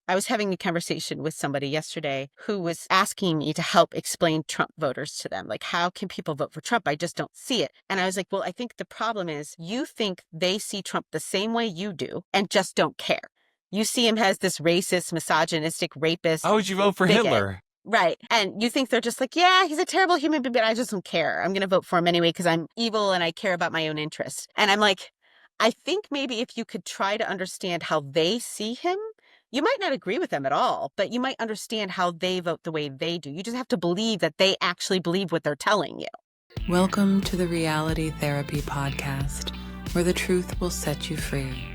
I was having a conversation with somebody yesterday who was asking me to help explain Trump voters to them. Like, how can people vote for Trump? I just don't see it. And I was like, well, I think the problem is you think they see Trump the same way you do and just don't care. You see him as this racist, misogynistic, rapist, How would you vote for bigot. Hitler? Right. And you think they're just like, yeah, he's a terrible human being, but I just don't care. I'm going to vote for him anyway because I'm evil and I care about my own interests. And I'm like, I think maybe if you could try to understand how they see him, you might not agree with them at all, but you might understand how they vote the way they do. You just have to believe that they actually believe what they're telling you. Welcome to the Reality Therapy Podcast, where the truth will set you free.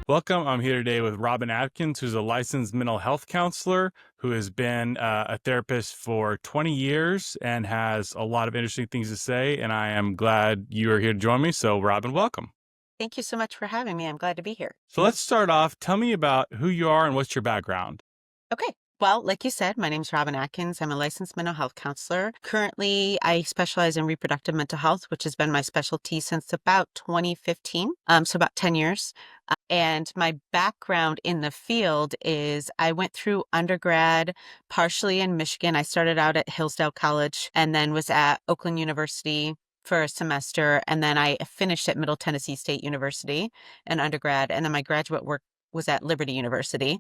Welcome. I'm here today with Robin Atkins, who's a licensed mental health counselor who has been a therapist for 20 years and has a lot of interesting things to say. And I am glad you are here to join me. So, Robin, welcome. Thank you so much for having me. I'm glad to be here. So let's start off. Tell me about who you are and what's your background. Okay. Well, like you said, my name's Robin Atkins. I'm a licensed mental health counselor. Currently, I specialize in reproductive mental health, which has been my specialty since about 2015, so about 10 years. And my background in the field is I went through undergrad partially in Michigan. I started out at Hillsdale College and then was at Oakland University for a semester. And then I finished at Middle Tennessee State University in undergrad. And then my graduate work was at Liberty University.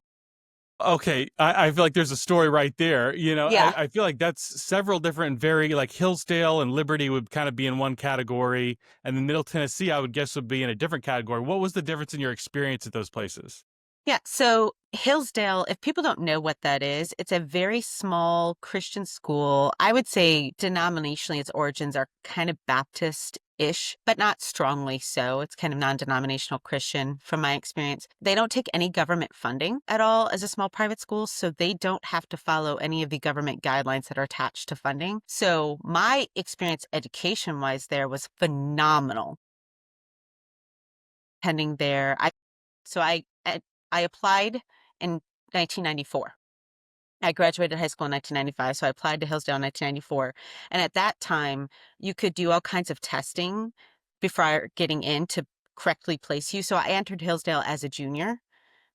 Okay, I feel like there's a story right there. Yeah. I feel like that's several different, very like Hillsdale and Liberty would kind of be in one category, and then Middle Tennessee, I would guess, would be in a different category. What was the difference in your experience at those places? Yeah. So Hillsdale, if people don't know what that is, it's a very small Christian school. I would say denominationally, its origins are kind of Baptist-ish, but not strongly so. It's kind of non-denominational Christian from my experience. They don't take any government funding at all as a small private school, so they don't have to follow any of the government guidelines that are attached to funding. So my experience education-wise there was phenomenal. Pending there, I applied in 1994. I graduated high school in 1995, so I applied to Hillsdale in 1994. And at that time, you could do all kinds of testing before getting in to correctly place you. So I entered Hillsdale as a junior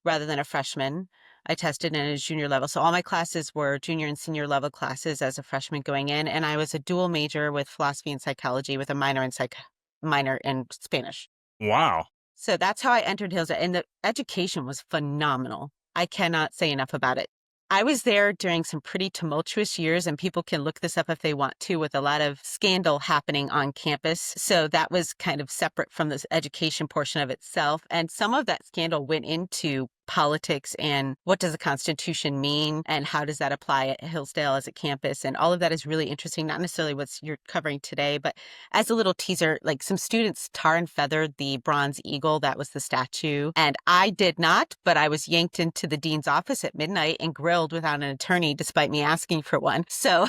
rather than a freshman. I tested in a junior level. So all my classes were junior and senior level classes as a freshman going in. And I was a dual major with philosophy and psychology with a minor in Spanish. Wow. So that's how I entered Hillsdale, and the education was phenomenal. I cannot say enough about it. I was there during some pretty tumultuous years, and people can look this up if they want to, with a lot of scandal happening on campus. So that was kind of separate from this education portion of itself. And some of that scandal went into politics and what does the Constitution mean and how does that apply at Hillsdale as a campus. And all of that is really interesting, not necessarily what you're covering today, but as a little teaser, like some students tar and feathered the bronze eagle. That was the statue. And I did not, but I was yanked into the dean's office at midnight and grilled without an attorney, despite me asking for one. So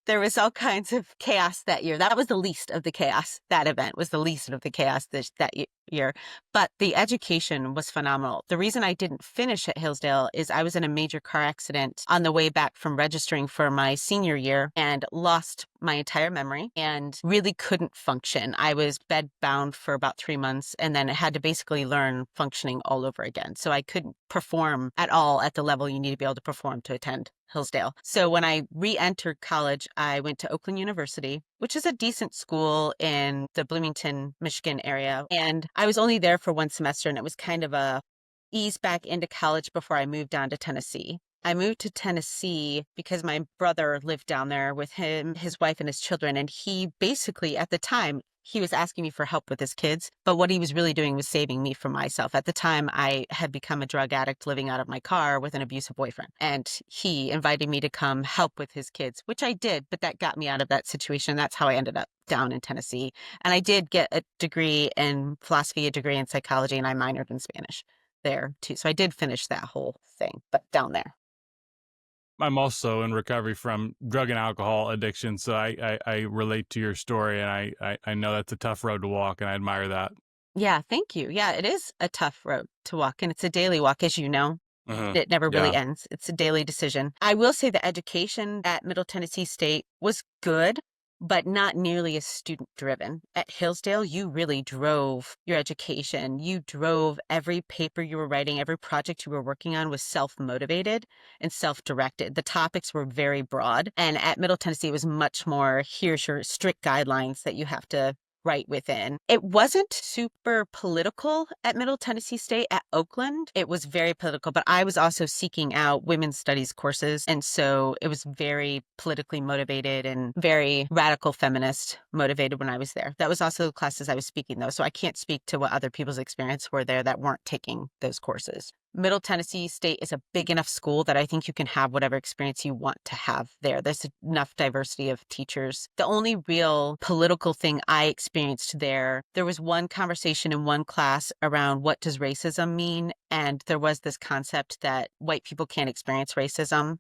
there was all kinds of chaos that year. That was the least of the chaos. That event was the least of the chaos that year. But the education was phenomenal. The reason I didn't finish at Hillsdale is I was in a major car accident on the way back from registering for my senior year and lost my entire memory and really couldn't function. I was bedbound for about 3 months and then had to basically learn functioning all over again. So I couldn't perform at all at the level you need to be able to perform to attend Hillsdale. So when I re-entered college, I went to Oakland University, which is a decent school in the Bloomington, Michigan area. And I was only there for one semester, and it was kind of a ease back into college before I moved down to Tennessee. I moved to Tennessee because my brother lived down there with him, his wife, and his children. And he basically, at the time, he was asking me for help with his kids, but what he was really doing was saving me from myself. At the time, I had become a drug addict living out of my car with an abusive boyfriend. And he invited me to come help with his kids, which I did, but that got me out of that situation. That's how I ended up down in Tennessee. And I did get a degree in philosophy, a degree in psychology, and I minored in Spanish there too. So I did finish that whole thing, but down there. I'm also in recovery from drug and alcohol addiction, so I relate to your story, and I know that's a tough road to walk, and I admire that. Yeah, thank you. Yeah, it is a tough road to walk, and it's a daily walk, as you know. Uh-huh. It never really Yeah. ends. It's a daily decision. I will say the education at Middle Tennessee State was good, but not nearly as student driven. At Hillsdale, you really drove your education. You drove every paper you were writing, every project you were working on was self-motivated and self-directed. The topics were very broad. And at Middle Tennessee, it was much more, here's your strict guidelines that you have to write within. It wasn't super political at Middle Tennessee State. At Oakland, it was very political, but I was also seeking out women's studies courses. And so it was very politically motivated and very radical feminist motivated when I was there. That was also the classes I was speaking, though. So I can't speak to what other people's experience were there that weren't taking those courses. Middle Tennessee State is a big enough school that I think you can have whatever experience you want to have there. There's enough diversity of teachers. The only real political thing I experienced there was one conversation in one class around what does racism mean? And there was this concept that white people can't experience racism.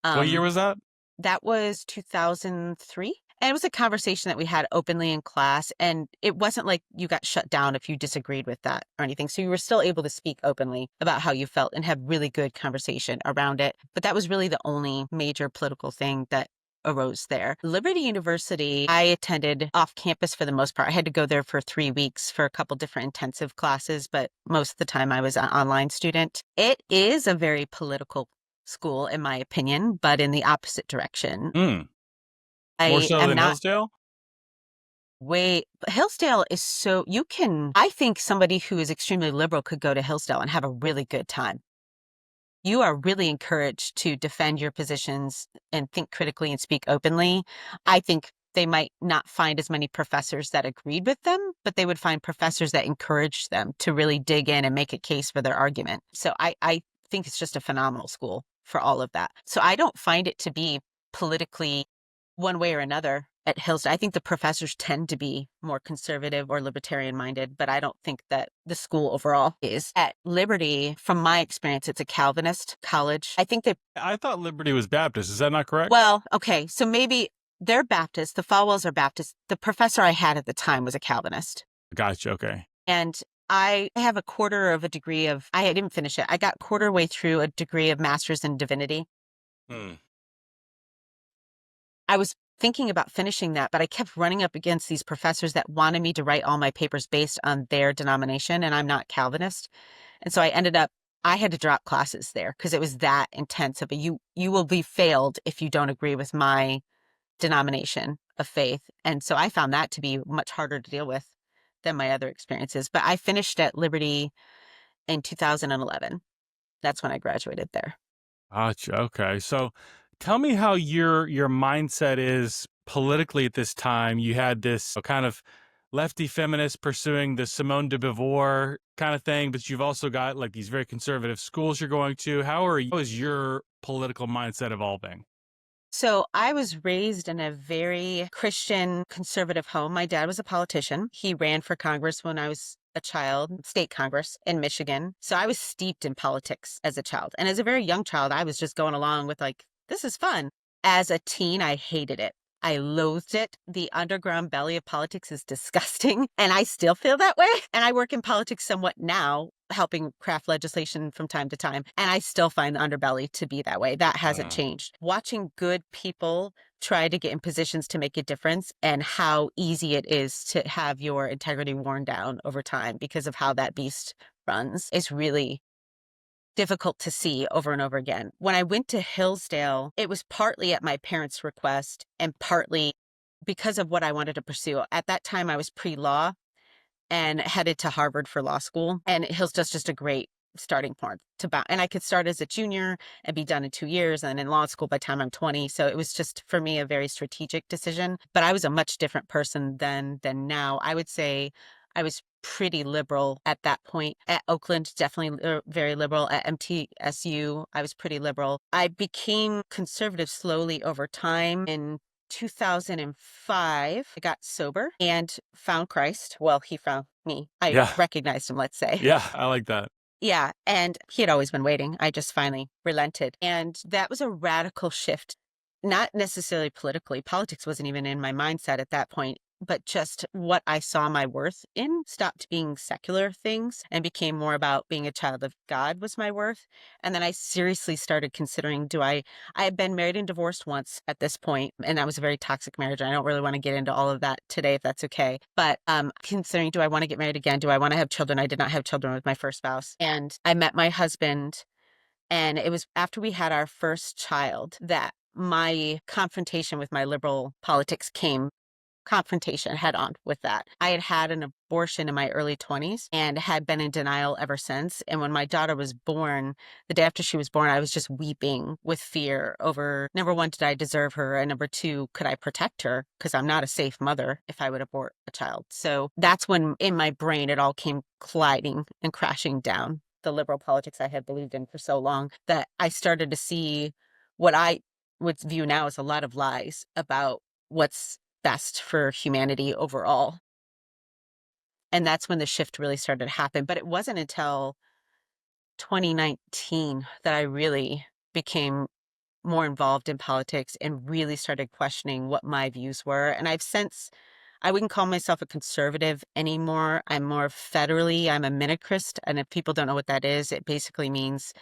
What year was that? That was 2003. And it was a conversation that we had openly in class. And it wasn't like you got shut down if you disagreed with that or anything. So you were still able to speak openly about how you felt and have really good conversation around it. But that was really the only major political thing that arose there. Liberty University, I attended off campus for the most part. I had to go there for 3 weeks for a couple different intensive classes, but most of the time I was an online student. It is a very political school, in my opinion, but in the opposite direction. More so than Hillsdale? Hillsdale is so, I think somebody who is extremely liberal could go to Hillsdale and have a really good time. You are really encouraged to defend your positions and think critically and speak openly. I think they might not find as many professors that agreed with them, but they would find professors that encouraged them to really dig in and make a case for their argument. So I think it's just a phenomenal school for all of that. So I don't find it to be politically one way or another at Hillsdale. I think the professors tend to be more conservative or libertarian minded, but I don't think that the school overall is. At Liberty, from my experience, it's a Calvinist college. I thought Liberty was Baptist. Is that not correct? Well, okay. So maybe they're Baptist. The Falwells are Baptist. The professor I had at the time was a Calvinist. Gotcha. Okay. And I have a quarter of a degree of, I didn't finish it. I got quarter way through a degree of master's in divinity. I was thinking about finishing that, but I kept running up against these professors that wanted me to write all my papers based on their denomination, and I'm not Calvinist. And so I had to drop classes there because it was that intense of you will be failed if you don't agree with my denomination of faith. And so I found that to be much harder to deal with than my other experiences. But I finished at Liberty in 2011. That's when I graduated there. Gotcha. Okay. So tell me how your mindset is politically at this time. You had this kind of lefty feminist pursuing the Simone de Beauvoir kind of thing, but you've also got like these very conservative schools you're going to. How is your political mindset evolving? So I was raised in a very Christian conservative home. My dad was a politician. He ran for Congress when I was a child, state Congress in Michigan. So I was steeped in politics as a child. And as a very young child, I was just going along with like, this is fun. As a teen, I hated it. I loathed it. The underground belly of politics is disgusting, and I still feel that way. And I work in politics somewhat now, helping craft legislation from time to time, and I still find the underbelly to be that way. That hasn't changed. Watching good people try to get in positions to make a difference and how easy it is to have your integrity worn down over time because of how that beast runs is really difficult to see over and over again. When I went to Hillsdale, it was partly at my parents' request and partly because of what I wanted to pursue. At that time, I was pre-law and headed to Harvard for law school. And Hillsdale's just a great starting point and I could start as a junior and be done in 2 years and in law school by the time I'm 20. So it was just, for me, a very strategic decision. But I was a much different person than now. I would say I was pretty liberal at that point. At Oakland, definitely very liberal. At MTSU, I was pretty liberal. I became conservative slowly over time. In 2005, I got sober and found Christ. Well, he found me. I recognized him, let's say. Yeah, I like that. Yeah, and he had always been waiting. I just finally relented. And that was a radical shift, not necessarily politically. Politics wasn't even in my mindset at that point. but just what I saw my worth in stopped being secular things and became more about being a child of God was my worth. And then I seriously started considering, I had been married and divorced once at this point, and that was a very toxic marriage. I don't really want to get into all of that today, if that's okay. But considering, do I want to get married again? Do I want to have children? I did not have children with my first spouse. And I met my husband, and it was after we had our first child that my confrontation with my liberal politics came confrontation head on with that. I had had an abortion in my early 20s and had been in denial ever since. And when my daughter was born, the day after she was born, I was just weeping with fear over, number one, did I deserve her? And number two, could I protect her? Because I'm not a safe mother if I would abort a child. So that's when in my brain, it all came colliding and crashing down. The liberal politics I had believed in for so long that I started to see what I would view now as a lot of lies about what's best for humanity overall. And that's when the shift really started to happen. But it wasn't until 2019 that I really became more involved in politics and really started questioning what my views were. And I wouldn't call myself a conservative anymore. I'm more federally, I'm a minicrist. And if people don't know what that is, it basically means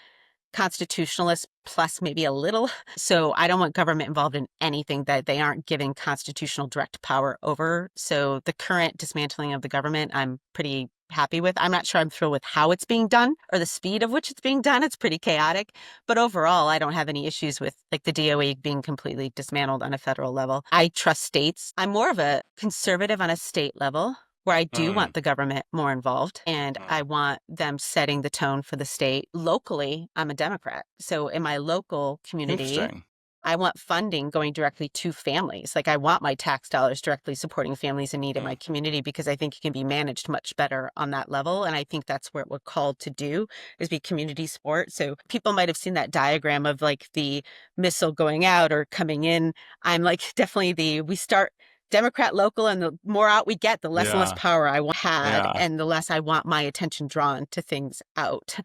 constitutionalist plus maybe a little. So I don't want government involved in anything that they aren't giving constitutional direct power over. So the current dismantling of the government, I'm pretty happy with. I'm not sure I'm thrilled with how it's being done or the speed of which it's being done. It's pretty chaotic. But overall, I don't have any issues with like the DOE being completely dismantled on a federal level. I trust states. I'm more of a conservative on a state level, where I do want the government more involved and I want them setting the tone for the state. Locally, I'm a Democrat. So in my local community, I want funding going directly to families. Like I want my tax dollars directly supporting families in need in my community because I think it can be managed much better on that level. And I think that's what we're called to do is be community support. So people might have seen that diagram of like the missile going out or coming in. I'm like definitely we start Democrat local, and the more out we get, the less and less power I had, and the less I want my attention drawn to things out.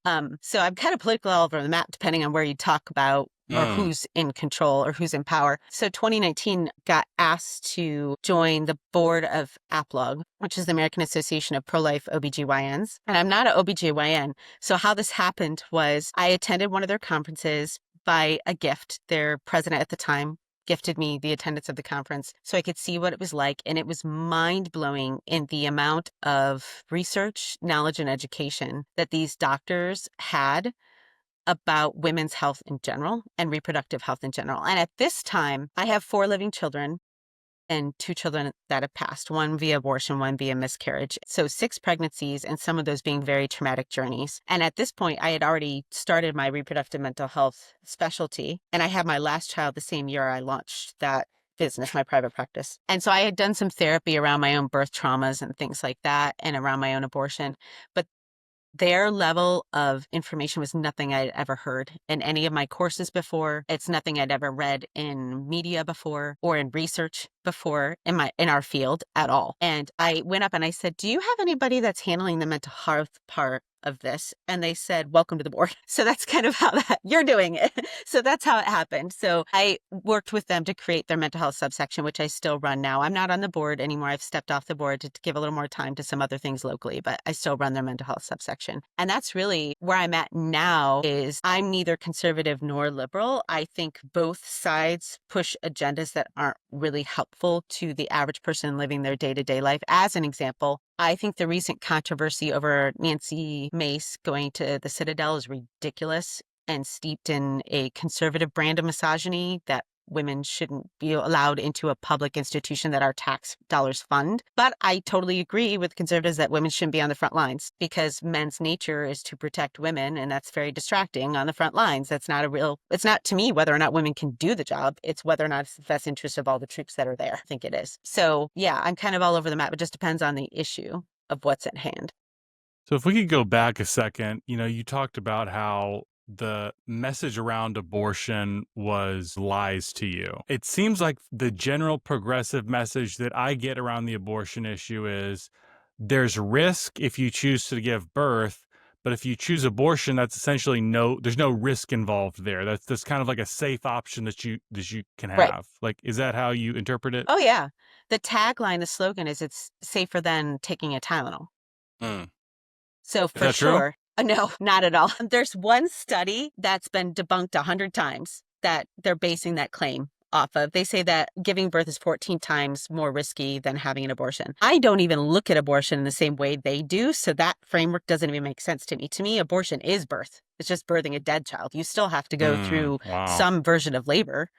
So I'm kind of political all over the map, depending on where you talk about or who's in control or who's in power. So 2019 got asked to join the board of APLOG, which is the American Association of Pro-Life OBGYNs. And I'm not an OBGYN. So how this happened was I attended one of their conferences by a gift. Their president at the time gifted me the attendance of the conference so I could see what it was like. And it was mind-blowing in the amount of research, knowledge, and education that these doctors had about women's health in general and reproductive health in general. And at this time, I have 4 living children and 2 children that have passed, 1 via abortion, 1 via miscarriage. So 6 pregnancies, and some of those being very traumatic journeys. And at this point, I had already started my reproductive mental health specialty, and I had my last child the same year I launched that business, my private practice. And so I had done some therapy around my own birth traumas and things like that, and around my own abortion. But their level of information was nothing I'd ever heard in any of my courses before. It's nothing I'd ever read in media before or in research before in our field at all. And I went up and I said, do you have anybody that's handling the mental health part of this? And they said, welcome to the board. So that's kind of how you're doing it. So that's how it happened. So I worked with them to create their mental health subsection, which I still run now. I'm not on the board anymore. I've stepped off the board to give a little more time to some other things locally, but I still run their mental health subsection. And that's really where I'm at now. Is I'm neither conservative nor liberal. I think both sides push agendas that aren't really helpful to the average person living their day-to-day life. As an example, I think the recent controversy over Nancy Mace going to the Citadel is ridiculous and steeped in a conservative brand of misogyny that women shouldn't be allowed into a public institution that our tax dollars fund. But I totally agree with conservatives that women shouldn't be on the front lines because men's nature is to protect women, and that's very distracting on the front lines. It's not to me whether or not women can do the job. It's whether or not it's the best interest of all the troops that are there. I think it is. So yeah, I'm kind of all over the map. It just depends on the issue of what's at hand. So if we could go back a second, you talked about how the message around abortion was lies to you. It seems like the general progressive message that I get around the abortion issue is there's risk if you choose to give birth, But if you choose abortion, that's essentially there's no risk involved there. That's kind of like a safe option that you can Right. have. Like, is that how you interpret it? Oh, yeah. The tagline, the slogan is it's safer than taking a Tylenol. Mm. So Is for that true? sure, no, not at all. There's one study that's been debunked 100 times that they're basing that claim off of. They say that giving birth is 14 times more risky than having an abortion. I don't even look at abortion in the same way they do, so that framework doesn't even make sense to me. To me, abortion is birth. It's just birthing a dead child. You still have to go through Wow. some version of labor.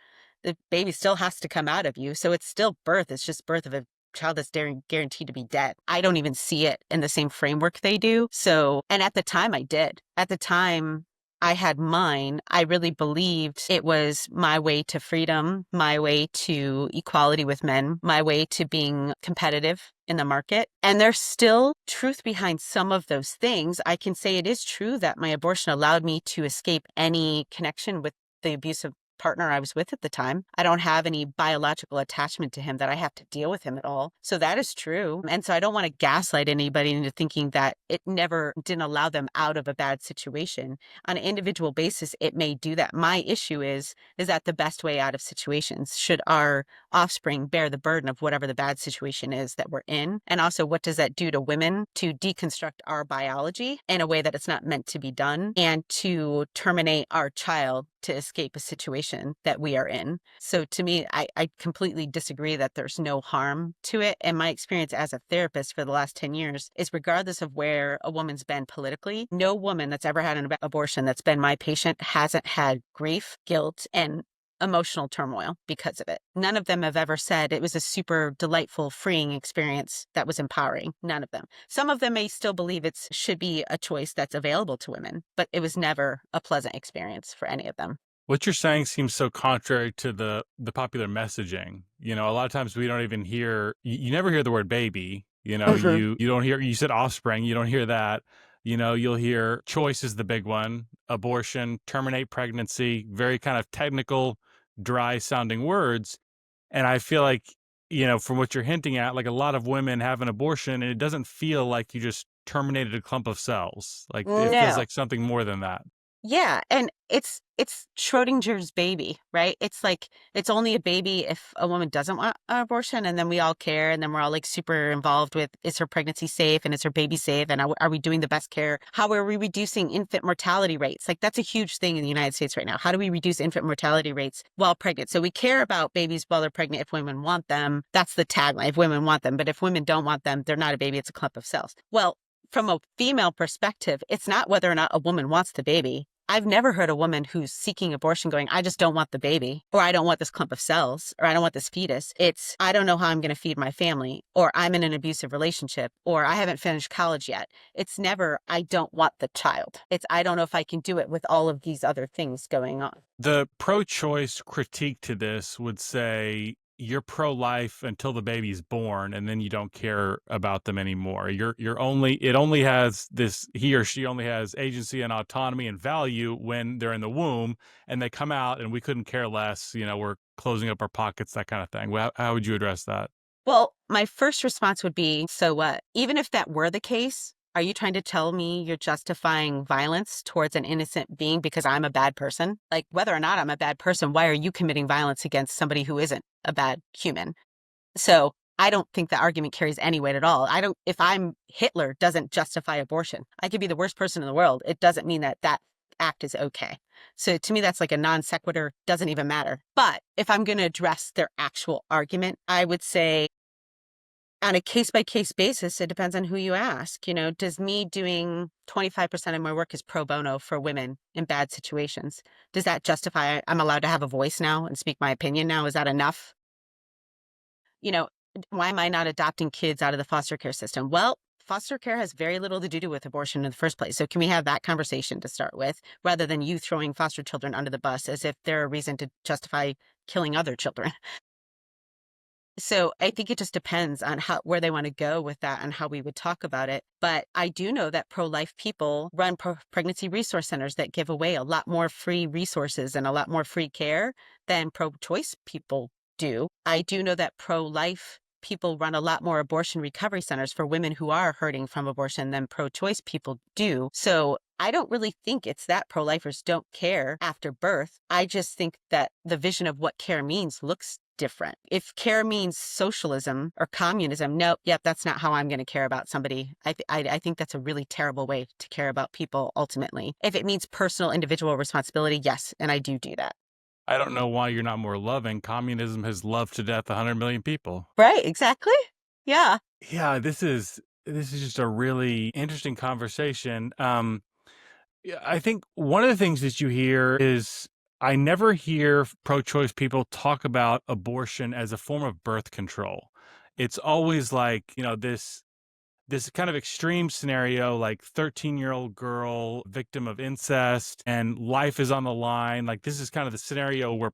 The baby still has to come out of you, so it's still birth. It's just birth of a child that's guaranteed to be dead. I don't even see it in the same framework they do. So, and at the time I did. At the time I had mine, I really believed it was my way to freedom, my way to equality with men, my way to being competitive in the market. And there's still truth behind some of those things. I can say it is true that my abortion allowed me to escape any connection with the abusive partner I was with at the time. I don't have any biological attachment to him that I have to deal with him at all. So that is true. And so I don't want to gaslight anybody into thinking that it never didn't allow them out of a bad situation. On an individual basis, it may do that. My issue is that the best way out of situations? Should our offspring bear the burden of whatever the bad situation is that we're in? And also, what does that do to women to deconstruct our biology in a way that it's not meant to be done and to terminate our child to escape a situation that we are in? So to me, I completely disagree that there's no harm to it. And my experience as a therapist for the last 10 years is regardless of where a woman's been politically, no woman that's ever had an abortion that's been my patient hasn't had grief, guilt, and emotional turmoil because of it. None of them have ever said it was a super delightful, freeing experience that was empowering. None of them. Some of them may still believe it should be a choice that's available to women, but it was never a pleasant experience for any of them. What you're saying seems so contrary to the popular messaging. You know, a lot of times we don't even hear, you never hear the word baby. You know, Mhm. you don't hear, you said offspring, you don't hear that. You know, you'll hear choice is the big one, abortion, terminate pregnancy, very kind of technical, dry sounding words. And I feel like, you know, from what you're hinting at, like a lot of women have an abortion and it doesn't feel like you just terminated a clump of cells. Like it feels No. like something more than that. Yeah, and it's Schrodinger's baby, right? It's like it's only a baby if a woman doesn't want an abortion, and then we all care, and then we're all like super involved with is her pregnancy safe and is her baby safe, and are we doing the best care? How are we reducing infant mortality rates? Like that's a huge thing in the United States right now. How do we reduce infant mortality rates while pregnant? So we care about babies while they're pregnant if women want them. That's the tagline, if women want them. But if women don't want them, they're not a baby, it's a clump of cells. Well, from a female perspective, it's not whether or not a woman wants the baby. I've never heard a woman who's seeking abortion going, I just don't want the baby, or I don't want this clump of cells, or I don't want this fetus. It's, I don't know how I'm going to feed my family, or I'm in an abusive relationship, or I haven't finished college yet. It's never, I don't want the child. It's, I don't know if I can do it with all of these other things going on. The pro-choice critique to this would say you're pro-life until the baby's born, and then you don't care about them anymore. It only has this, he or she only has agency and autonomy and value when they're in the womb, and they come out, and we couldn't care less. You know, we're closing up our pockets, that kind of thing. How would you address that? Well, my first response would be, so what? Even if that were the case, are you trying to tell me you're justifying violence towards an innocent being because I'm a bad person? Like, whether or not I'm a bad person, why are you committing violence against somebody who isn't a bad human? So I don't think the argument carries any weight at all. If I'm Hitler, doesn't justify abortion. I could be the worst person in the world. It doesn't mean that that act is okay. So to me, that's like a non sequitur, doesn't even matter. But if I'm going to address their actual argument, I would say, on a case-by-case basis, it depends on who you ask. You know, does me doing 25% of my work is pro bono for women in bad situations, does that justify I'm allowed to have a voice now and speak my opinion now? Is that enough? You know, why am I not adopting kids out of the foster care system? Well, foster care has very little to do with abortion in the first place. So can we have that conversation to start with, rather than you throwing foster children under the bus as if they're a reason to justify killing other children? So I think it just depends on where they want to go with that and how we would talk about it. But I do know that pro-life people run pregnancy resource centers that give away a lot more free resources and a lot more free care than pro-choice people do. I do know that pro-life people run a lot more abortion recovery centers for women who are hurting from abortion than pro-choice people do. So I don't really think it's that pro-lifers don't care after birth. I just think that the vision of what care means looks different. If care means socialism or communism, no, yep, that's not how I'm going to care about somebody. I think that's a really terrible way to care about people ultimately. If it means personal individual responsibility, yes, and I do that. I don't know why you're not more loving. Communism has loved to death 100 million people. Right, exactly. Yeah. Yeah, this is just a really interesting conversation. Yeah, I think one of the things that you hear is I never hear pro-choice people talk about abortion as a form of birth control. It's always like, this kind of extreme scenario, like 13-year-old girl, victim of incest, and life is on the line. Like, this is kind of the scenario we're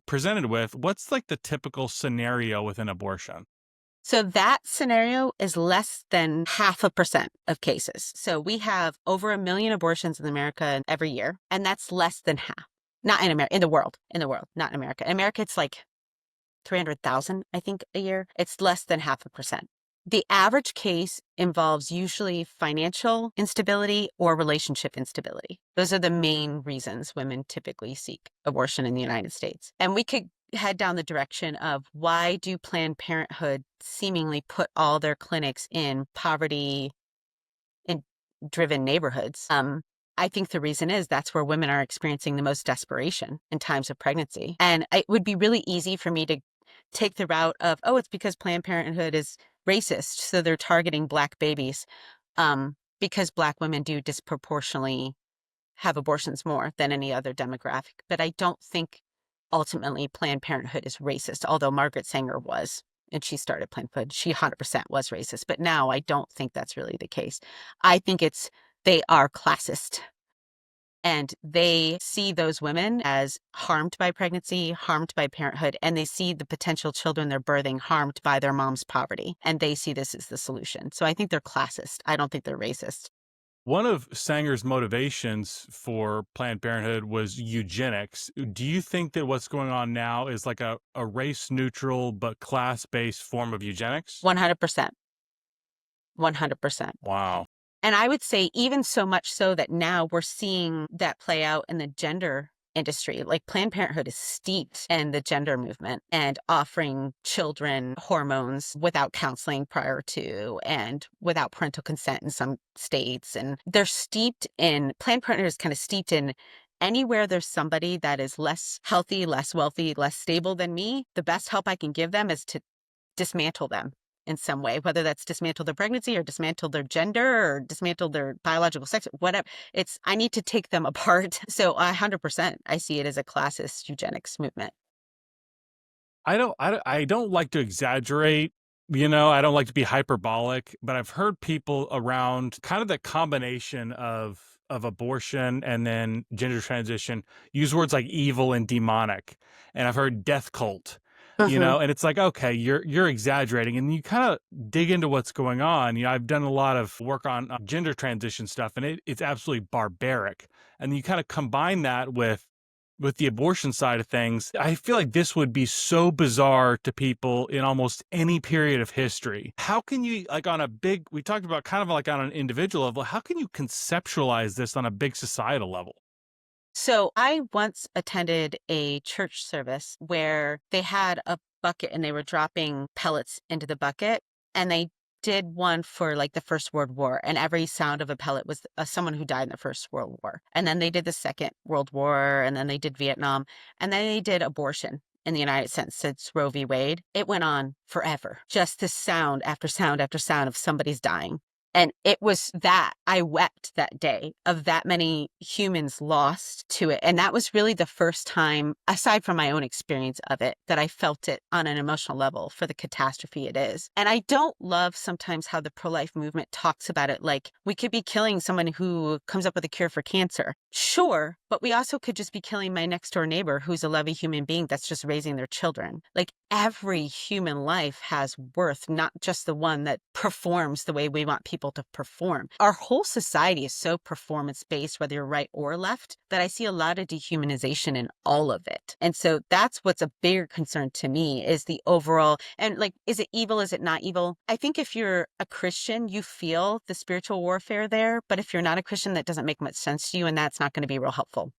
presented with. What's like the typical scenario with an abortion? So that scenario is less than 0.5% of cases. So we have over 1 million abortions in America every year, and that's less than half. Not in America, in the world, not in America. In America, it's like 300,000, I think, a year. It's less than 0.5%. The average case involves usually financial instability or relationship instability. Those are the main reasons women typically seek abortion in the United States. And we could head down the direction of why do Planned Parenthood seemingly put all their clinics in poverty-driven neighborhoods? I think the reason is that's where women are experiencing the most desperation in times of pregnancy. And it would be really easy for me to take the route of, oh, it's because Planned Parenthood is racist, so they're targeting Black babies, because Black women do disproportionately have abortions more than any other demographic. But I don't think ultimately Planned Parenthood is racist, although Margaret Sanger was, and she started Planned Parenthood. She 100% was racist, but now I don't think that's really the case. I think they are classist. And they see those women as harmed by pregnancy, harmed by parenthood, and they see the potential children they're birthing harmed by their mom's poverty. And they see this as the solution. So I think they're classist. I don't think they're racist. One of Sanger's motivations for Planned Parenthood was eugenics. Do you think that what's going on now is like a race neutral but class based form of eugenics? 100%. 100%. Wow. And I would say even so much so that now we're seeing that play out in the gender industry. Like Planned Parenthood is steeped in the gender movement and offering children hormones without counseling prior to and without parental consent in some states. And they're Planned Parenthood is kind of steeped in anywhere there's somebody that is less healthy, less wealthy, less stable than me, the best help I can give them is to dismantle them in some way, whether that's dismantle their pregnancy or dismantle their gender or dismantle their biological sex, whatever. I need to take them apart. So 100%, I see it as a classist eugenics movement. I don't like to exaggerate, I don't like to be hyperbolic, but I've heard people around kind of the combination of abortion and then gender transition use words like evil and demonic. And I've heard death cult. And it's like, okay, you're exaggerating, and you kind of dig into what's going on. I've done a lot of work on gender transition stuff, and it's absolutely barbaric. And you kind of combine that with the abortion side of things. I feel like this would be so bizarre to people in almost any period of history. How can you, like we talked about kind of like on an individual level, how can you conceptualize this on a big societal level? So I once attended a church service where they had a bucket and they were dropping pellets into the bucket, and they did one for like the First World War, and every sound of a pellet was someone who died in the First World War. And then they did the Second World War, and then they did Vietnam, and then they did abortion in the United States since Roe v. Wade. It went on forever. Just this sound after sound after sound of somebody's dying. And it was that I wept that day of that many humans lost to it. And that was really the first time, aside from my own experience of it, that I felt it on an emotional level for the catastrophe it is. And I don't love sometimes how the pro-life movement talks about it like we could be killing someone who comes up with a cure for cancer. Sure, but we also could just be killing my next door neighbor who's a loving human being that's just raising their children. Like every human life has worth, not just the one that performs the way we want people to perform. Our whole society is so performance-based, whether you're right or left, that I see a lot of dehumanization in all of it. And so that's what's a bigger concern to me is the overall, and like, is it evil? Is it not evil? I think if you're a Christian, you feel the spiritual warfare there. But if you're not a Christian, that doesn't make much sense to you, and that's not going to be real helpful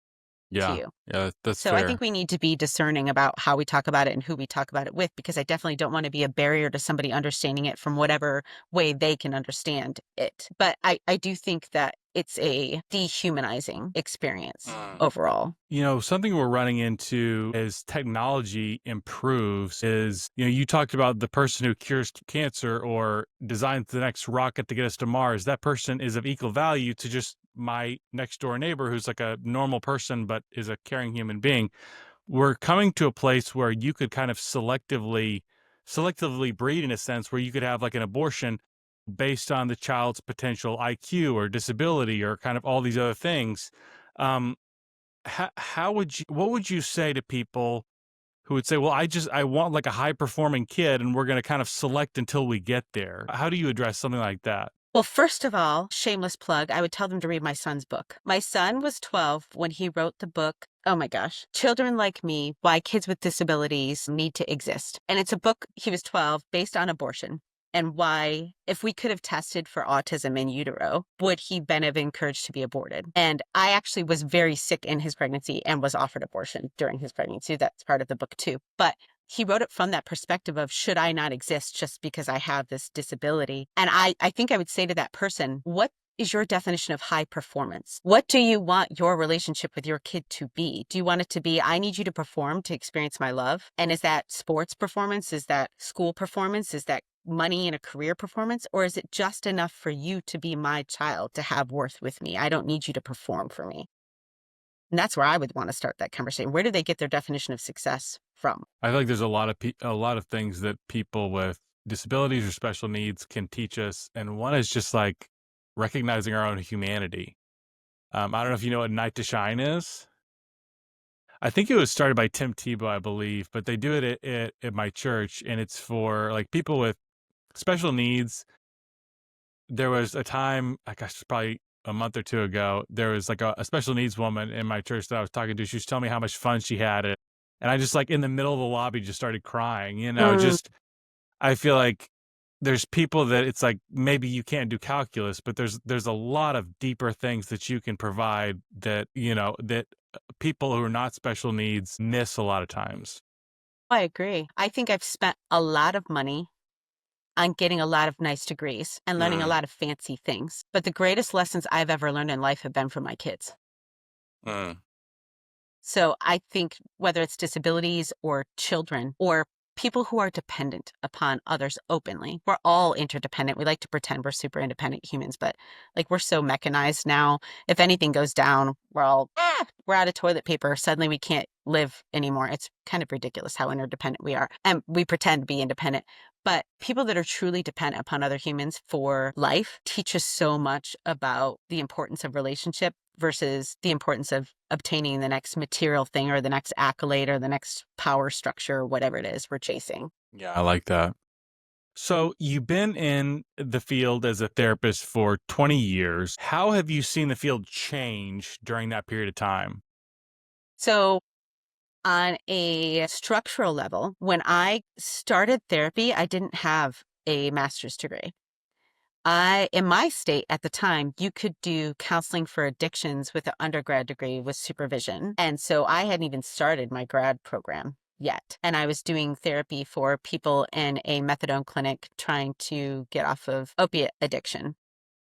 to Yeah. you. Yeah, that's So I think fair. we need to be discerning about how we talk about it and who we talk about it with, because I definitely don't want to be a barrier to somebody understanding it from whatever way they can understand it. But I do think that it's a dehumanizing experience overall. Something we're running into as technology improves is, you talked about the person who cures cancer or designs the next rocket to get us to Mars. That person is of equal value to just my next door neighbor who's like a normal person, but is a caring human being. We're coming to a place where you could kind of selectively breed in a sense where you could have like an abortion based on the child's potential IQ or disability or kind of all these other things. Um, what would you say to people who would say, well, I want like a high performing kid and we're going to kind of select until we get there? How do you address something like that? Well, first of all, shameless plug, I would tell them to read my son's book. My son was 12 when he wrote the book, oh my gosh, Children Like Me, Why Kids with Disabilities Need to Exist. And it's a book, he was 12, based on abortion and why, if we could have tested for autism in utero, would he been have encouraged to be aborted? And I actually was very sick in his pregnancy and was offered abortion during his pregnancy. That's part of the book too. But he wrote it from that perspective of, should I not exist just because I have this disability? And I think I would say to that person, what is your definition of high performance? What do you want your relationship with your kid to be? Do you want it to be, I need you to perform to experience my love? And is that sports performance? Is that school performance? Is that money and a career performance? Or is it just enough for you to be my child, to have worth with me? I don't need you to perform for me. And that's where I would want to start that conversation. Where do they get their definition of success from? I feel like there's a lot of things that people with disabilities or special needs can teach us, and one is just like recognizing our own humanity. I don't know if you know what Night to Shine is. I think it was started by Tim Tebow, I believe, but they do it at my church, and it's for like people with special needs. There was a time, I guess probably a month or two ago, there was like a special needs woman in my church that I was talking to. She was telling me how much fun she had it. And I just like in the middle of the lobby just started crying, Mm. just I feel like there's people that it's like maybe you can't do calculus, but there's a lot of deeper things that you can provide that, that people who are not special needs miss a lot of times. I agree. I think I've spent a lot of money on getting a lot of nice degrees and learning a lot of fancy things. But the greatest lessons I've ever learned in life have been from my kids. Mm. So I think whether it's disabilities or children or people who are dependent upon others openly, we're all interdependent. We like to pretend we're super independent humans, but like we're so mechanized now. If anything goes down, we're out of toilet paper. Suddenly we can't live anymore. It's kind of ridiculous how interdependent we are. And we pretend to be independent. But people that are truly dependent upon other humans for life teach us so much about the importance of relationship versus the importance of obtaining the next material thing or the next accolade or the next power structure or whatever it is we're chasing. Yeah, I like that. So you've been in the field as a therapist for 20 years. How have you seen the field change during that period of time? So on a structural level, when I started therapy, I didn't have a master's degree. In my state at the time, you could do counseling for addictions with an undergrad degree with supervision. And so I hadn't even started my grad program yet. And I was doing therapy for people in a methadone clinic trying to get off of opiate addiction.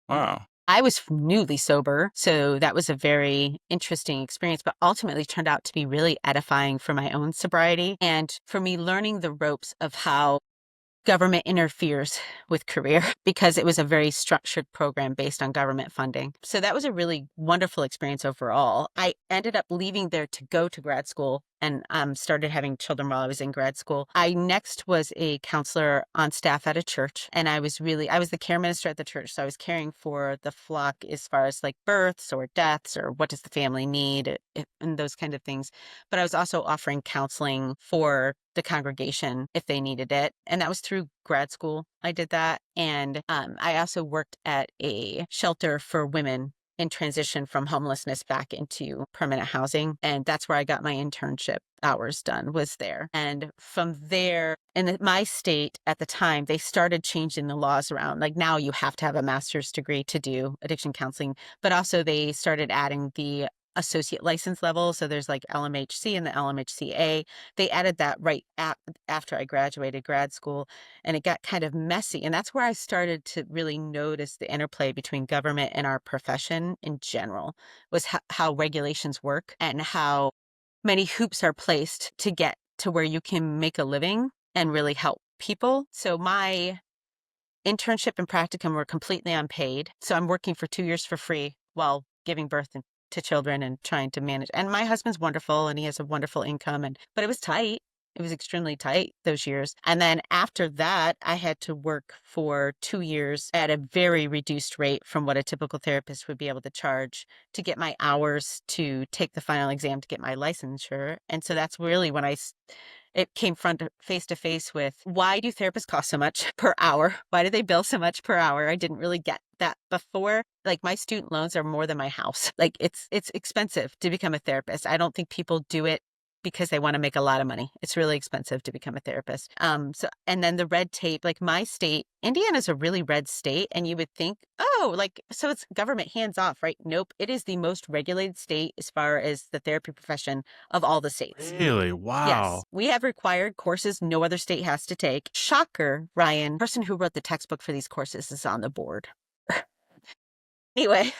Wow. I was newly sober, so that was a very interesting experience, but ultimately turned out to be really edifying for my own sobriety and for me learning the ropes of how government interferes with career because it was a very structured program based on government funding. So that was a really wonderful experience overall. I ended up leaving there to go to grad school and started having children while I was in grad school. I next was a counselor on staff at a church, and I was the care minister at the church. So I was caring for the flock as far as like births or deaths or what does the family need and those kind of things. But I was also offering counseling for the congregation if they needed it. And that was through grad school. I did that. And I also worked at a shelter for women in transition from homelessness back into permanent housing. And that's where I got my internship hours done, was there. And from there, in my state at the time, they started changing the laws around. Like now you have to have a master's degree to do addiction counseling, but also they started adding the associate license level. So there's like LMHC and the LMHCA. They added that after I graduated grad school, and it got kind of messy. And that's where I started to really notice the interplay between government and our profession in general, was how regulations work and how many hoops are placed to get to where you can make a living and really help people. So my internship and practicum were completely unpaid. So I'm working for 2 years for free while giving birth to children and trying to manage. And my husband's wonderful and he has a wonderful income, but it was tight. It was extremely tight those years. And then after that, I had to work for 2 years at a very reduced rate from what a typical therapist would be able to charge to get my hours to take the final exam to get my licensure. And so that's really when it came face to face with, why do therapists cost so much per hour? Why do they bill so much per hour? I didn't really get that before. Like my student loans are more than my house. Like it's expensive to become a therapist. I don't think people do it because they want to make a lot of money. It's really expensive to become a therapist. And then the red tape, like my state, Indiana's a really red state, and you would think, oh, like, so it's government hands off, right? Nope. It is the most regulated state as far as the therapy profession of all the states. Really? Wow. Yes. We have required courses no other state has to take. Shocker, Ryan. The person who wrote the textbook for these courses is on the board. Anyway,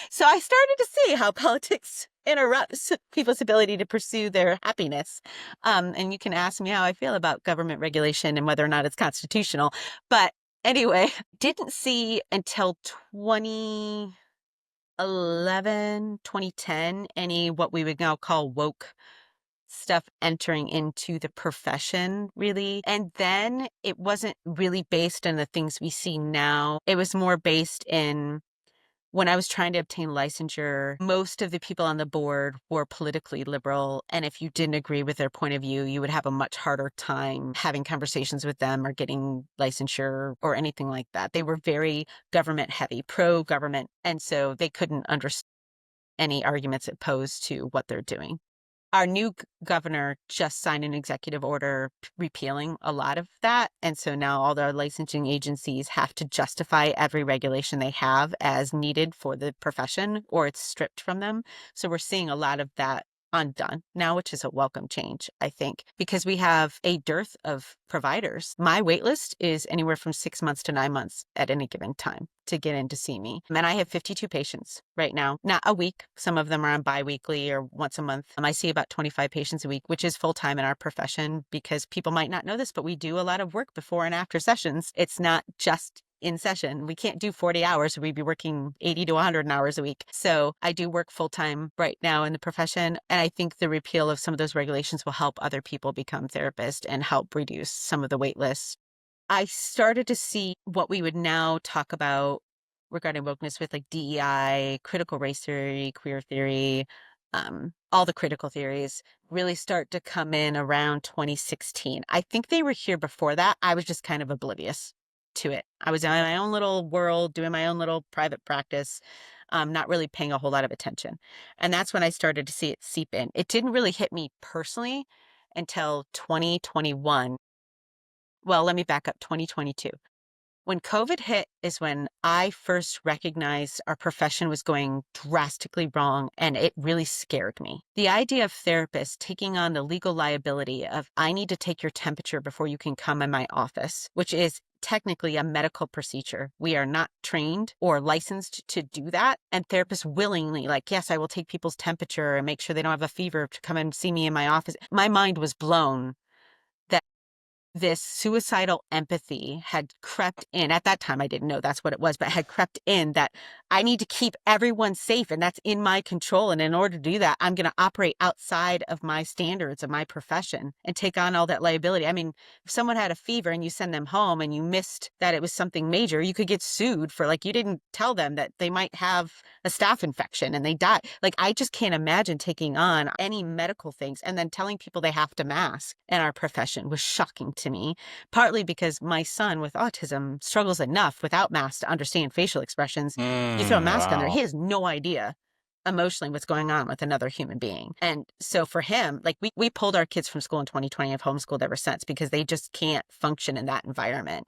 so I started to see how politics interrupts people's ability to pursue their happiness. And you can ask me how I feel about government regulation and whether or not it's constitutional. But anyway, didn't see until 2011, 2010, any what we would now call woke stuff entering into the profession, really. And then it wasn't really based on the things we see now. It was more based in, when I was trying to obtain licensure, most of the people on the board were politically liberal. And if you didn't agree with their point of view, you would have a much harder time having conversations with them or getting licensure or anything like that. They were very government heavy, pro-government. And so they couldn't understand any arguments opposed to what they're doing. Our new governor just signed an executive order repealing a lot of that. And so now all the licensing agencies have to justify every regulation they have as needed for the profession, or it's stripped from them. So we're seeing a lot of that undone now, which is a welcome change, I think, because we have a dearth of providers. My wait list is anywhere from 6 months to 9 months at any given time to get in to see me. And I have 52 patients right now, not a week. Some of them are on biweekly or once a month. I see about 25 patients a week, which is full time in our profession, because people might not know this, but we do a lot of work before and after sessions. It's not just in session. We can't do 40 hours. We'd be working 80 to 100 hours a week. So I do work full time right now in the profession. And I think the repeal of some of those regulations will help other people become therapists and help reduce some of the wait lists. I started to see what we would now talk about regarding wokeness with like DEI, critical race theory, queer theory, all the critical theories really start to come in around 2016. I think they were here before that. I was just kind of oblivious to it. I was in my own little world, doing my own little private practice, not really paying a whole lot of attention. And that's when I started to see it seep in. It didn't really hit me personally until 2021. Well, let me back up, 2022. When COVID hit is when I first recognized our profession was going drastically wrong, and it really scared me. The idea of therapists taking on the legal liability of, I need to take your temperature before you can come in my office, which is technically a medical procedure. We are not trained or licensed to do that. And therapists willingly, like, yes, I will take people's temperature and make sure they don't have a fever to come and see me in my office. My mind was blown this suicidal empathy had crept in. At that time, I didn't know that's what it was, but had crept in that I need to keep everyone safe and that's in my control. And in order to do that, I'm going to operate outside of my standards of my profession and take on all that liability. I mean, if someone had a fever and you send them home and you missed that it was something major, you could get sued for like, you didn't tell them that they might have a staph infection and they die. Like, I just can't imagine taking on any medical things and then telling people they have to mask in our profession was shocking to me, partly because my son with autism struggles enough without masks to understand facial expressions. You throw a mask on there, Wow. he has no idea emotionally what's going on with another human being. And so for him, like we pulled our kids from school in 2020. I've homeschooled ever since because they just can't function in that environment.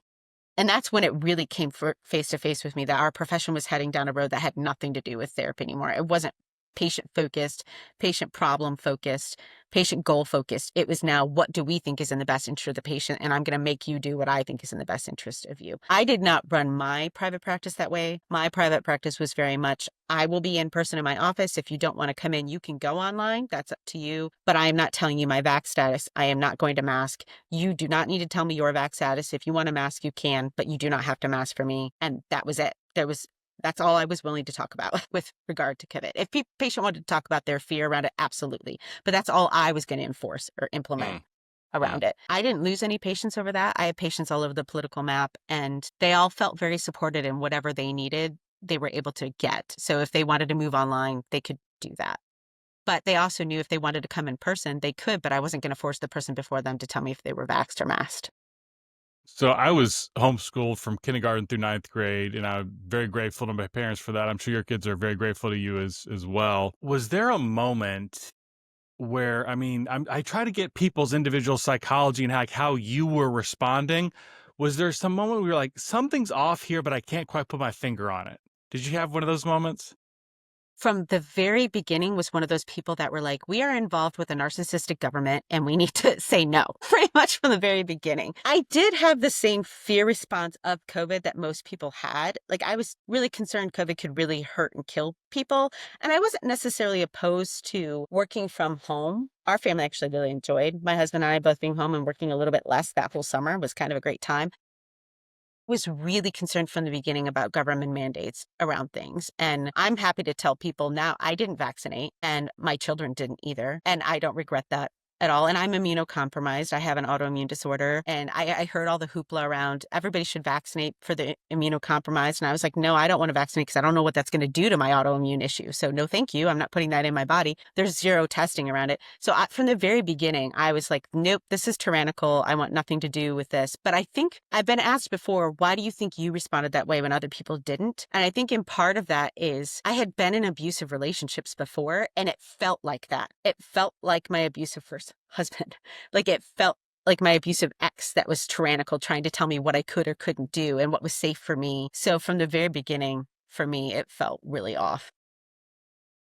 And that's when it really came face to face with me that our profession was heading down a road that had nothing to do with therapy anymore. It wasn't patient focused, patient problem focused, patient goal focused. It was now, what do we think is in the best interest of the patient? And I'm going to make you do what I think is in the best interest of you. I did not run my private practice that way. My private practice was very much, I will be in person in my office. If you don't want to come in, you can go online. That's up to you. But I am not telling you my vax status. I am not going to mask. You do not need to tell me your vax status. If you want to mask, you can, but you do not have to mask for me. And that was it. That's all I was willing to talk about with regard to COVID. If patient wanted to talk about their fear around it, absolutely. But that's all I was going to enforce or implement around it. I didn't lose any patients over that. I had patients all over the political map, and they all felt very supported in whatever they needed, they were able to get. So if they wanted to move online, they could do that. But they also knew if they wanted to come in person, they could, but I wasn't going to force the person before them to tell me if they were vaxxed or masked. So I was homeschooled from kindergarten through ninth grade, and I'm very grateful to my parents for that. I'm sure your kids are very grateful to you as well. Was there a moment where, I mean, I try to get people's individual psychology and how you were responding. Was there some moment where you're like, something's off here, but I can't quite put my finger on it? Did you have one of those moments? From the very beginning was one of those people that were like, we are involved with a narcissistic government and we need to say no, pretty much from the very beginning. I did have the same fear response of COVID that most people had. Like, I was really concerned COVID could really hurt and kill people. And I wasn't necessarily opposed to working from home. Our family actually really enjoyed my husband and I both being home and working a little bit less that whole summer was kind of a great time. Was really concerned from the beginning about government mandates around things. And I'm happy to tell people now I didn't vaccinate and my children didn't either. And I don't regret that at all. And I'm immunocompromised. I have an autoimmune disorder. And I heard all the hoopla around everybody should vaccinate for the immunocompromised. And I was like, no, I don't want to vaccinate because I don't know what that's going to do to my autoimmune issue. So no, thank you. I'm not putting that in my body. There's zero testing around it. So from the very beginning, I was like, nope, this is tyrannical. I want nothing to do with this. But I think I've been asked before, why do you think you responded that way when other people didn't? And I think in part of that is I had been in abusive relationships before, and it felt like that. It felt like my abusive first husband. Like, it felt like my abusive ex that was tyrannical, trying to tell me what I could or couldn't do and what was safe for me. So from the very beginning, for me, it felt really off.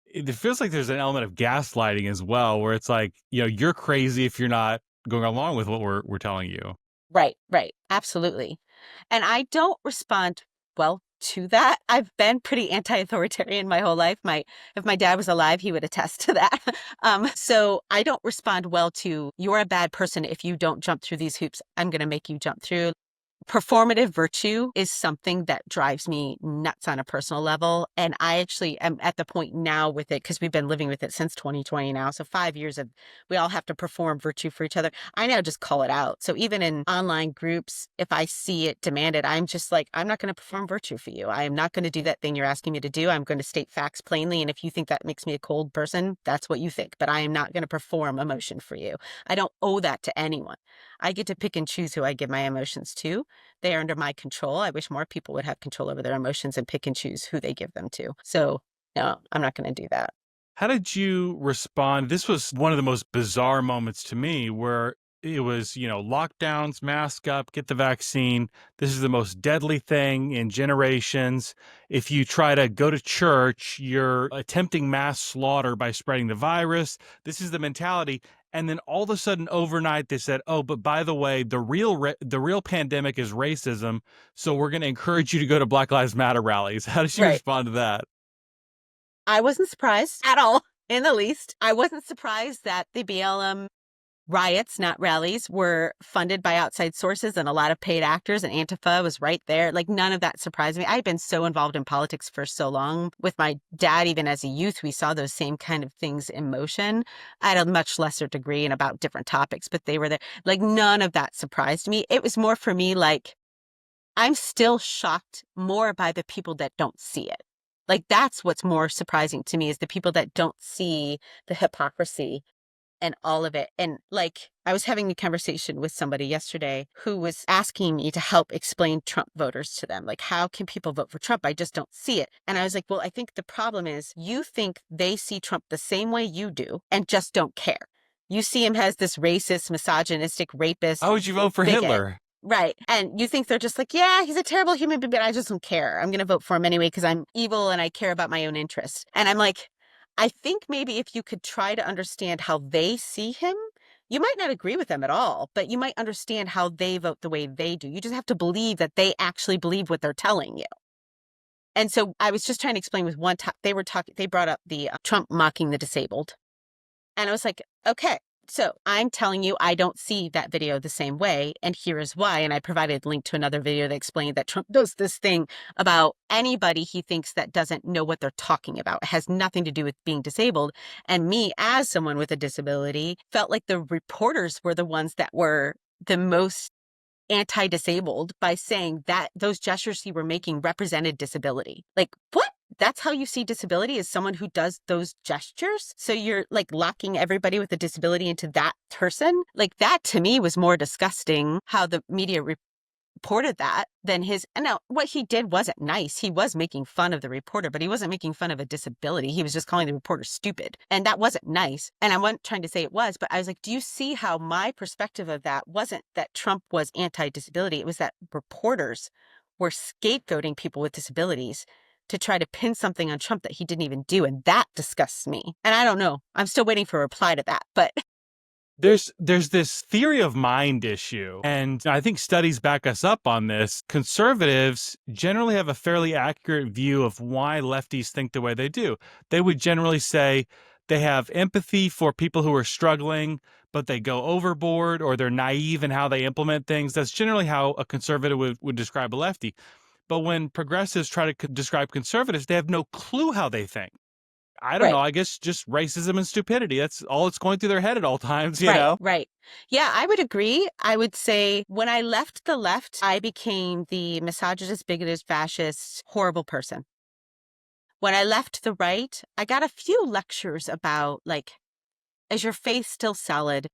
It feels like there's an element of gaslighting as well, where it's like, you're crazy if you're not going along with what we're telling you. Right, right. Absolutely. And I don't respond well to that. I've been pretty anti-authoritarian my whole life. If my dad was alive, he would attest to that. So I don't respond well to, you're a bad person if you don't jump through these hoops. I'm going to make you jump through. Performative virtue is something that drives me nuts on a personal level. And I actually am at the point now with it, because we've been living with it since 2020 now. So 5 years of, we all have to perform virtue for each other. I now just call it out. So even in online groups, if I see it demanded, I'm just like, I'm not going to perform virtue for you. I am not going to do that thing you're asking me to do. I'm going to state facts plainly. And if you think that makes me a cold person, that's what you think. But I am not going to perform emotion for you. I don't owe that to anyone. I get to pick and choose who I give my emotions to. They are under my control. I wish more people would have control over their emotions and pick and choose who they give them to. So no, I'm not going to do that. How did you respond? This was one of the most bizarre moments to me where it was, lockdowns, mask up, get the vaccine. This is the most deadly thing in generations. If you try to go to church, you're attempting mass slaughter by spreading the virus. This is the mentality. And then all of a sudden overnight they said, oh, but by the way, the real pandemic is racism. So we're going to encourage you to go to Black Lives Matter rallies. How did you respond to that? I wasn't surprised at all, in the least. I wasn't surprised that the BLM riots, not rallies, were funded by outside sources and a lot of paid actors, and Antifa was right there. Like, none of that surprised me. I've been so involved in politics for so long. With my dad, even as a youth, we saw those same kind of things in motion at a much lesser degree and about different topics, but they were there. Like, none of that surprised me. It was more for me like, I'm still shocked more by the people that don't see it. Like, that's what's more surprising to me, is the people that don't see the hypocrisy and all of it. And like, I was having a conversation with somebody yesterday who was asking me to help explain Trump voters to them. Like, how can people vote for Trump? I just don't see it. And I was like, well, I think the problem is you think they see Trump the same way you do and just don't care. You see him as this racist, misogynistic, rapist, How would you vote for bigot. Hitler? Right. And you think they're just like, yeah, he's a terrible human being, but I just don't care. I'm going to vote for him anyway because I'm evil and I care about my own interests. And I'm like, I think maybe if you could try to understand how they see him, you might not agree with them at all, but you might understand how they vote the way they do. You just have to believe that they actually believe what they're telling you. And so I was just trying to explain with one time, they brought up the Trump mocking the disabled. And I was like, okay, so I'm telling you, I don't see that video the same way, and here is why. And I provided a link to another video that explained that Trump does this thing about anybody he thinks that doesn't know what they're talking about. It has nothing to do with being disabled. And me, as someone with a disability, felt like the reporters were the ones that were the most anti-disabled by saying that those gestures he were making represented disability. Like, what? That's how you see disability, as someone who does those gestures? So you're like locking everybody with a disability into that person? Like, that to me was more disgusting, how the media reported that, than his. And now what he did wasn't nice. He was making fun of the reporter, but he wasn't making fun of a disability. He was just calling the reporter stupid. And that wasn't nice. And I wasn't trying to say it was, but I was like, do you see how my perspective of that wasn't that Trump was anti-disability? It was that reporters were scapegoating people with disabilities to try to pin something on Trump that he didn't even do. And that disgusts me. And I don't know. I'm still waiting for a reply to that, but There's this theory of mind issue, and I think studies back us up on this. Conservatives generally have a fairly accurate view of why lefties think the way they do. They would generally say they have empathy for people who are struggling, but they go overboard, or they're naive in how they implement things. That's generally how a conservative would describe a lefty. But when progressives try to describe conservatives, they have no clue how they think. I don't know. right. I guess just racism and stupidity. That's all that's going through their head at all times, you know? Right. Yeah, I would agree. I would say when I left the left, I became the misogynist, bigoted, fascist, horrible person. When I left the right, I got a few lectures about, like, is your faith still solid?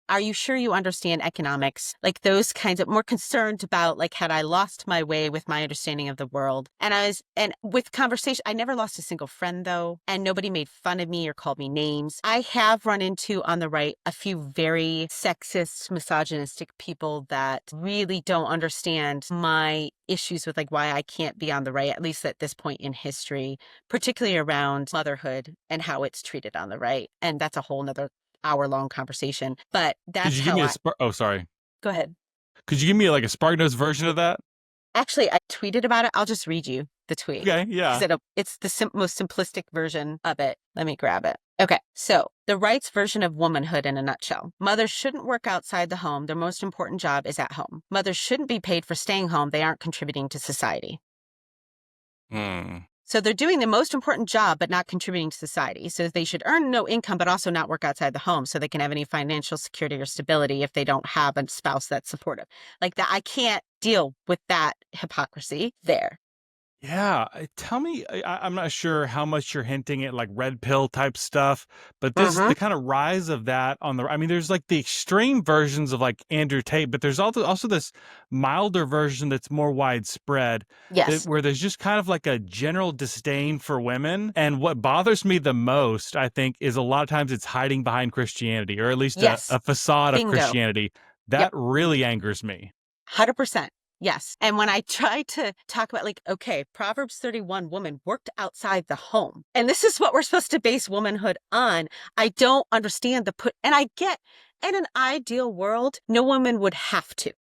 Are you sure you understand economics? Like, those kinds of, more concerned about, like, had I lost my way with my understanding of the world? And with conversation, I never lost a single friend though. And nobody made fun of me or called me names. I have run into on the right a few very sexist, misogynistic people that really don't understand my issues with, like, why I can't be on the right, at least at this point in history, particularly around motherhood and how it's treated on the right. And that's a whole nother hour-long conversation, but Could that's you give how me I. oh, sorry. Go ahead. Could you give me like a Spark Notes version of that? Actually, I tweeted about it. I'll just read you the tweet Okay, because yeah. it's the most simplistic version of it. Let me grab it. Okay, so the right's version of womanhood in a nutshell. Mothers shouldn't work outside the home. Their most important job is at home. Mothers shouldn't be paid for staying home. They aren't contributing to society. Hmm. So they're doing the most important job, but not contributing to society. So they should earn no income, but also not work outside the home so they can have any financial security or stability if they don't have a spouse that's supportive. Like that, I can't deal with that hypocrisy there. Yeah, tell me, I'm not sure how much you're hinting at like red pill type stuff, but this Mm-hmm. the kind of rise of that on the. I mean, there's like the extreme versions of like Andrew Tate, but there's also this milder version that's more widespread, that Yes. where there's just kind of like a general disdain for women. And what bothers me the most, I think, is a lot of times it's hiding behind Christianity, or at least Yes. a facade of Bingo. Christianity. Yep. That really angers me. 100%. Yes. And when I try to talk about, like, okay, Proverbs 31, woman worked outside the home. And this is what we're supposed to base womanhood on. I don't understand and I get, in an ideal world, no woman would have to.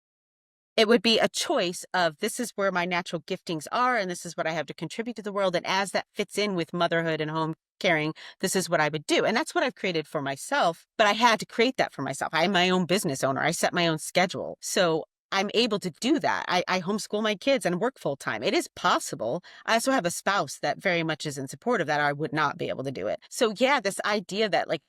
It would be a choice of this is where my natural giftings are, and this is what I have to contribute to the world. And as that fits in with motherhood and home caring, this is what I would do. And that's what I've created for myself. But I had to create that for myself. I'm my own business owner. I set my own schedule. So I'm able to do that. I homeschool my kids and work full time. It is possible. I also have a spouse that very much is in support of that. I would not be able to do it. So yeah, this idea that like,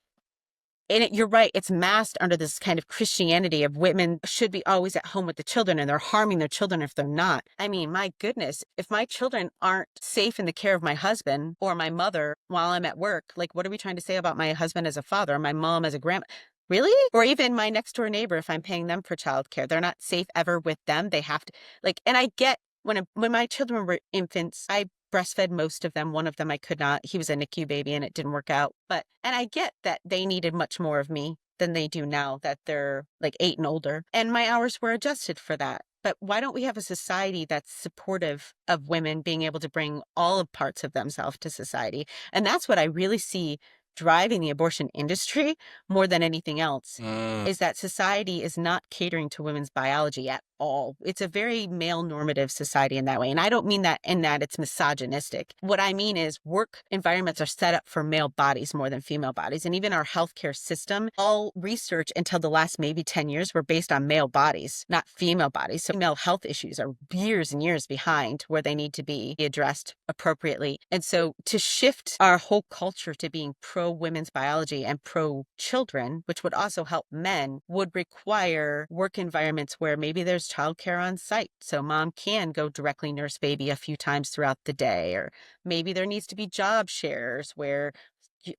you're right, it's masked under this kind of Christianity of women should be always at home with the children and they're harming their children if they're not. I mean, my goodness, if my children aren't safe in the care of my husband or my mother while I'm at work, like what are we trying to say about my husband as a father, my mom as a grandma? Really? Or even my next door neighbor, if I'm paying them for childcare, they're not safe ever with them. They have to like, and I get when my children were infants, I breastfed most of them. One of them I could not. He was a NICU baby and it didn't work out. And I get that they needed much more of me than they do now that they're like 8 and older. And my hours were adjusted for that. But why don't we have a society that's supportive of women being able to bring all of parts of themselves to society? And that's what I really see driving the abortion industry more than anything else, is that society is not catering to women's biology at all. It's a very male normative society in that way. And I don't mean that in that it's misogynistic. What I mean is work environments are set up for male bodies more than female bodies. And even our healthcare system, all research until the last maybe 10 years were based on male bodies, not female bodies. So female health issues are years and years behind where they need to be addressed appropriately. And so to shift our whole culture to being pro women's biology and pro children, which would also help men, would require work environments where maybe there's childcare on site. So mom can go directly nurse baby a few times throughout the day. Or maybe there needs to be job shares where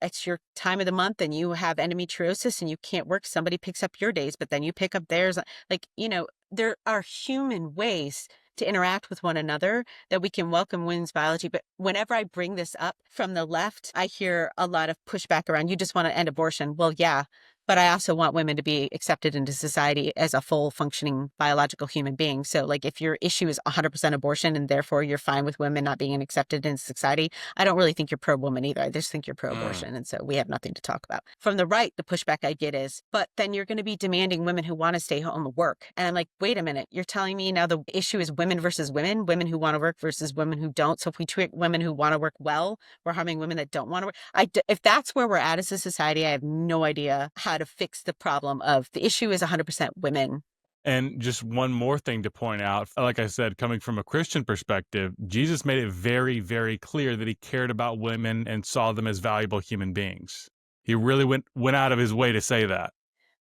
it's your time of the month and you have endometriosis and you can't work. Somebody picks up your days, but then you pick up theirs. Like, there are human ways to interact with one another that we can welcome women's biology. But whenever I bring this up from the left, I hear a lot of pushback around, you just want to end abortion. Well, yeah, but I also want women to be accepted into society as a full functioning biological human being. So like if your issue is 100% abortion and therefore you're fine with women not being accepted into society, I don't really think you're pro-woman either. I just think you're pro-abortion. And so we have nothing to talk about. From the right, the pushback I get is, but then you're going to be demanding women who want to stay home and work. And I'm like, wait a minute, you're telling me now the issue is women versus women who want to work versus women who don't. So if we treat women who want to work well, we're harming women that don't want to work. If that's where we're at as a society, I have no idea how to fix the problem of the issue is 100% women. And just one more thing to point out, like I said, coming from a Christian perspective, Jesus made it very, very clear that he cared about women and saw them as valuable human beings. He really went out of his way to say that.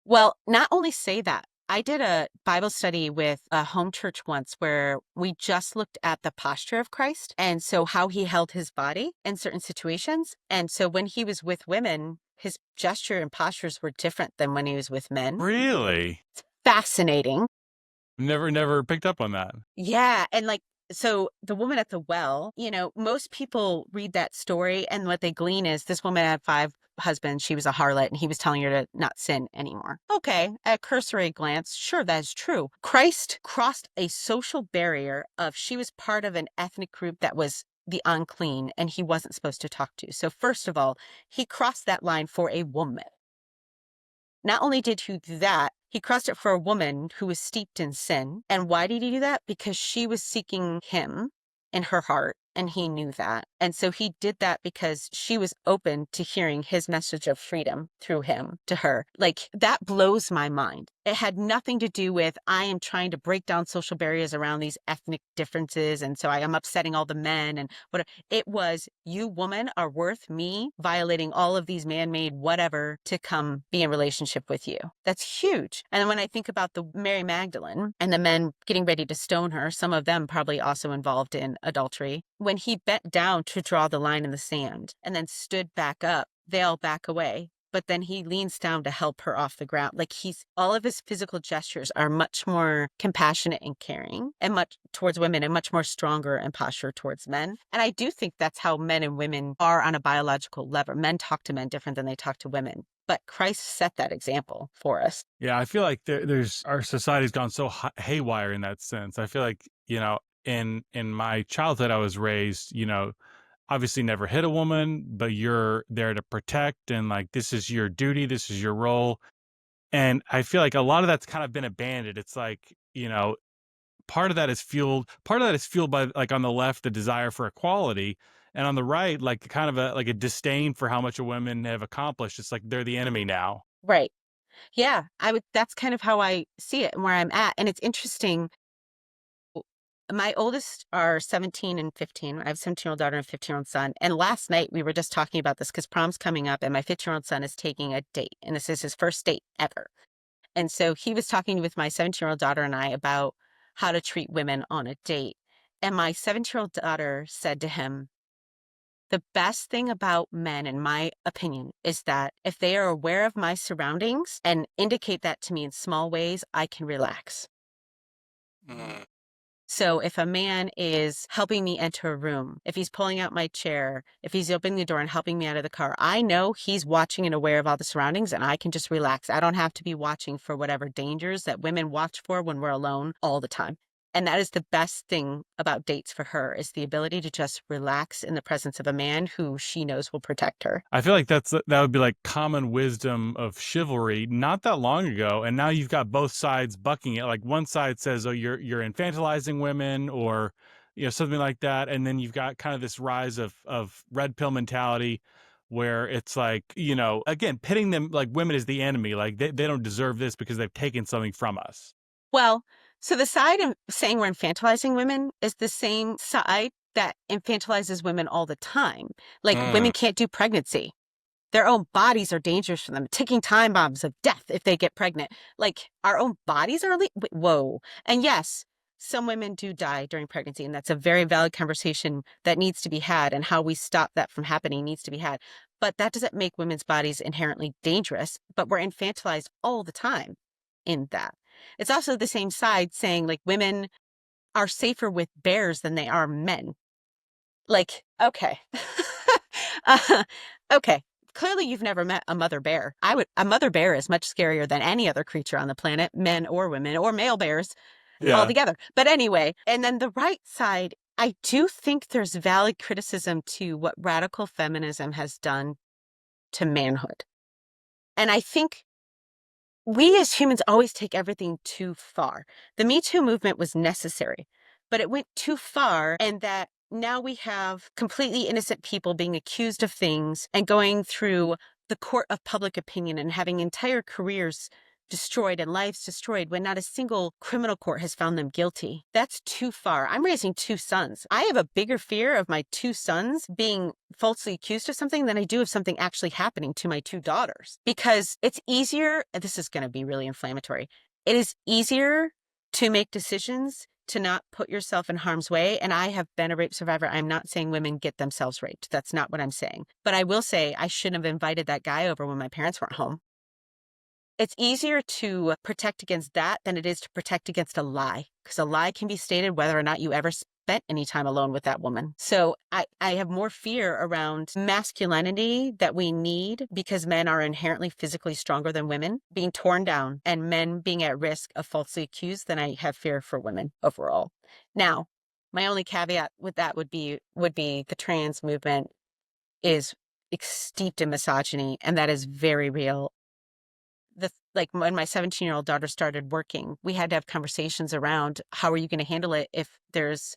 Well, not only say that, I did a Bible study with a home church once where we just looked at the posture of Christ and so how he held his body in certain situations. And so when he was with women, his gesture and postures were different than when he was with men. Really? It's fascinating. Never picked up on that. Yeah. And so the woman at the well, most people read that story and what they glean is this woman had 5 husbands. She was a harlot and he was telling her to not sin anymore. Okay. At a cursory glance, sure, that's true. Christ crossed a social barrier of she was part of an ethnic group that was the unclean and he wasn't supposed to talk to. So first of all, he crossed that line for a woman. Not only did he do that, he crossed it for a woman who was steeped in sin. And why did he do that? Because she was seeking him in her heart, and he knew that. And so he did that because she was open to hearing his message of freedom through him to her. Like, that blows my mind. It had nothing to do with, I am trying to break down social barriers around these ethnic differences, and so I am upsetting all the men and whatever. It was, you woman are worth me violating all of these man-made whatever to come be in relationship with you. That's huge. And when I think about the Mary Magdalene and the men getting ready to stone her, some of them probably also involved in adultery, when he bent down to draw the line in the sand and then stood back up, they all back away. But then he leans down to help her off the ground. Like, all of his physical gestures are much more compassionate and caring and much towards women and much more stronger in posture towards men. And I do think that's how men and women are on a biological level. Men talk to men different than they talk to women. But Christ set that example for us. Yeah, I feel like there's our society's gone so haywire in that sense. I feel like, in my childhood, I was raised, obviously never hit a woman, but you're there to protect and like, this is your duty, this is your role. And I feel like a lot of that's kind of been abandoned. It's like, part of that is fueled by, like, on the left, the desire for equality, and on the right, like, kind of a disdain for how much women have accomplished. It's like they're the enemy now. Right. Yeah, that's kind of how I see it and where I'm at. And it's interesting. My oldest are 17 and 15. I have a 17-year-old daughter and a 15-year-old son. And last night we were just talking about this because prom's coming up and my 15-year-old son is taking a date. And this is his first date ever. And so he was talking with my 17-year-old daughter and I about how to treat women on a date. And my 17-year-old daughter said to him, the best thing about men, in my opinion, is that if they are aware of my surroundings and indicate that to me in small ways, I can relax. Mm. So if a man is helping me enter a room, if he's pulling out my chair, if he's opening the door and helping me out of the car, I know he's watching and aware of all the surroundings and I can just relax. I don't have to be watching for whatever dangers that women watch for when we're alone all the time. And that is the best thing about dates for her, is the ability to just relax in the presence of a man who she knows will protect her. I feel like that would be like common wisdom of chivalry not that long ago, and now you've got both sides bucking it. Like one side says, "Oh, you're infantilizing women," or something like that, and then you've got kind of this rise of red pill mentality, where it's like again pitting them like women as the enemy, like they don't deserve this because they've taken something from us. Well, so the side of saying we're infantilizing women is the same side that infantilizes women all the time. Like women can't do pregnancy. Their own bodies are dangerous for them, ticking time bombs of death if they get pregnant. Like our own bodies are, whoa. And yes, some women do die during pregnancy, and that's a very valid conversation that needs to be had, and how we stop that from happening needs to be had. But that doesn't make women's bodies inherently dangerous, but we're infantilized all the time in that. It's also the same side saying like women are safer with bears than they are men. Like, okay. Okay. Clearly you've never met a mother bear. A mother bear is much scarier than any other creature on the planet, men or women or male bears altogether. But anyway, and then the right side, I do think there's valid criticism to what radical feminism has done to manhood. And I think we as humans always take everything too far. The Me Too movement was necessary, but it went too far, and that now we have completely innocent people being accused of things and going through the court of public opinion and having entire careers destroyed and lives destroyed when not a single criminal court has found them guilty. That's too far. I'm raising two sons. I have a bigger fear of my two sons being falsely accused of something than I do of something actually happening to my two daughters. Because it's easier, this is going to be really inflammatory, it is easier to make decisions to not put yourself in harm's way. And I have been a rape survivor. I'm not saying women get themselves raped. That's not what I'm saying. But I will say I shouldn't have invited that guy over when my parents weren't home. It's easier to protect against that than it is to protect against a lie, because a lie can be stated whether or not you ever spent any time alone with that woman. So I have more fear around masculinity that we need, because men are inherently physically stronger than women, being torn down, and men being at risk of falsely accused, than I have fear for women overall. Now, my only caveat with that would be the trans movement is steeped in misogyny, and that is very real. Like when my 17-year-old daughter started working, we had to have conversations around how are you going to handle it if there's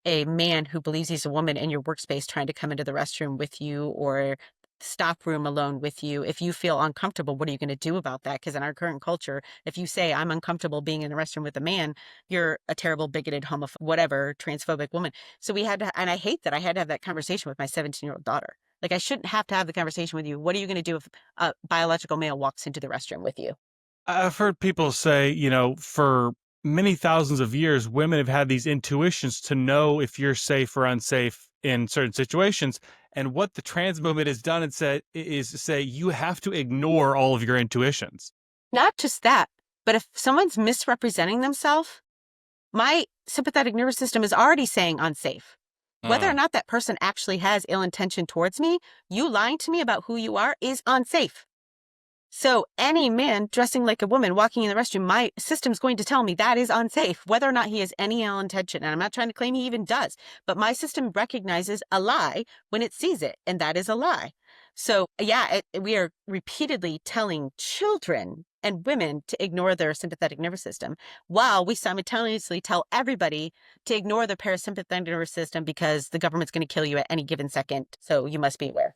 a man who believes he's a woman in your workspace trying to come into the restroom with you or stock room alone with you. If you feel uncomfortable, what are you going to do about that? Because in our current culture, if you say I'm uncomfortable being in the restroom with a man, you're a terrible, bigoted, homophobic, whatever, transphobic woman. So we had to, and I hate that I had to have that conversation with my 17-year-old daughter. Like, I shouldn't have to have the conversation with you. What are you going to do if a biological male walks into the restroom with you? I've heard people say, for many thousands of years, women have had these intuitions to know if you're safe or unsafe in certain situations. And what the trans movement has done is to say you have to ignore all of your intuitions. Not just that, but if someone's misrepresenting themselves, my sympathetic nervous system is already saying unsafe. Whether or not that person actually has ill intention towards me, you lying to me about who you are is unsafe. So any man dressing like a woman walking in the restroom, my system's going to tell me that is unsafe, whether or not he has any ill intention. And I'm not trying to claim he even does, but my system recognizes a lie when it sees it, and that is a lie. So, yeah, we are repeatedly telling children and women to ignore their sympathetic nervous system while we simultaneously tell everybody to ignore the parasympathetic nervous system because the government's going to kill you at any given second. So you must be aware.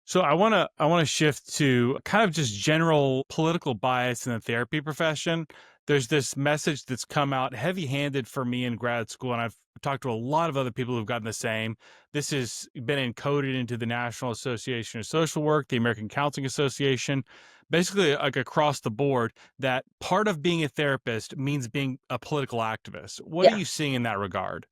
So I want to shift to kind of just general political bias in the therapy profession. There's this message that's come out heavy-handed for me in grad school, and I've talked to a lot of other people who've gotten the same. This has been encoded into the National Association of Social Work, the American Counseling Association, basically like across the board, that part of being a therapist means being a political activist. What are Yeah. you seeing in that regard?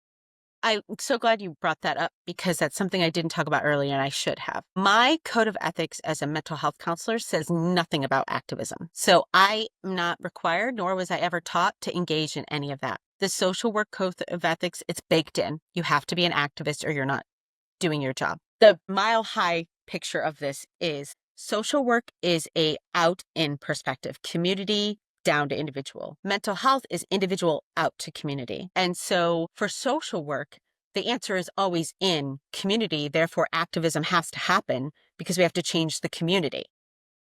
I'm so glad you brought that up because that's something I didn't talk about earlier and I should have. My code of ethics as a mental health counselor says nothing about activism. So I am not required, nor was I ever taught to engage in any of that. The social work code of ethics, it's baked in. You have to be an activist or you're not doing your job. The mile high picture of this is social work is a out in perspective, community down to individual. Mental health is individual out to community. And so for social work, the answer is always in community. Therefore, activism has to happen because we have to change the community.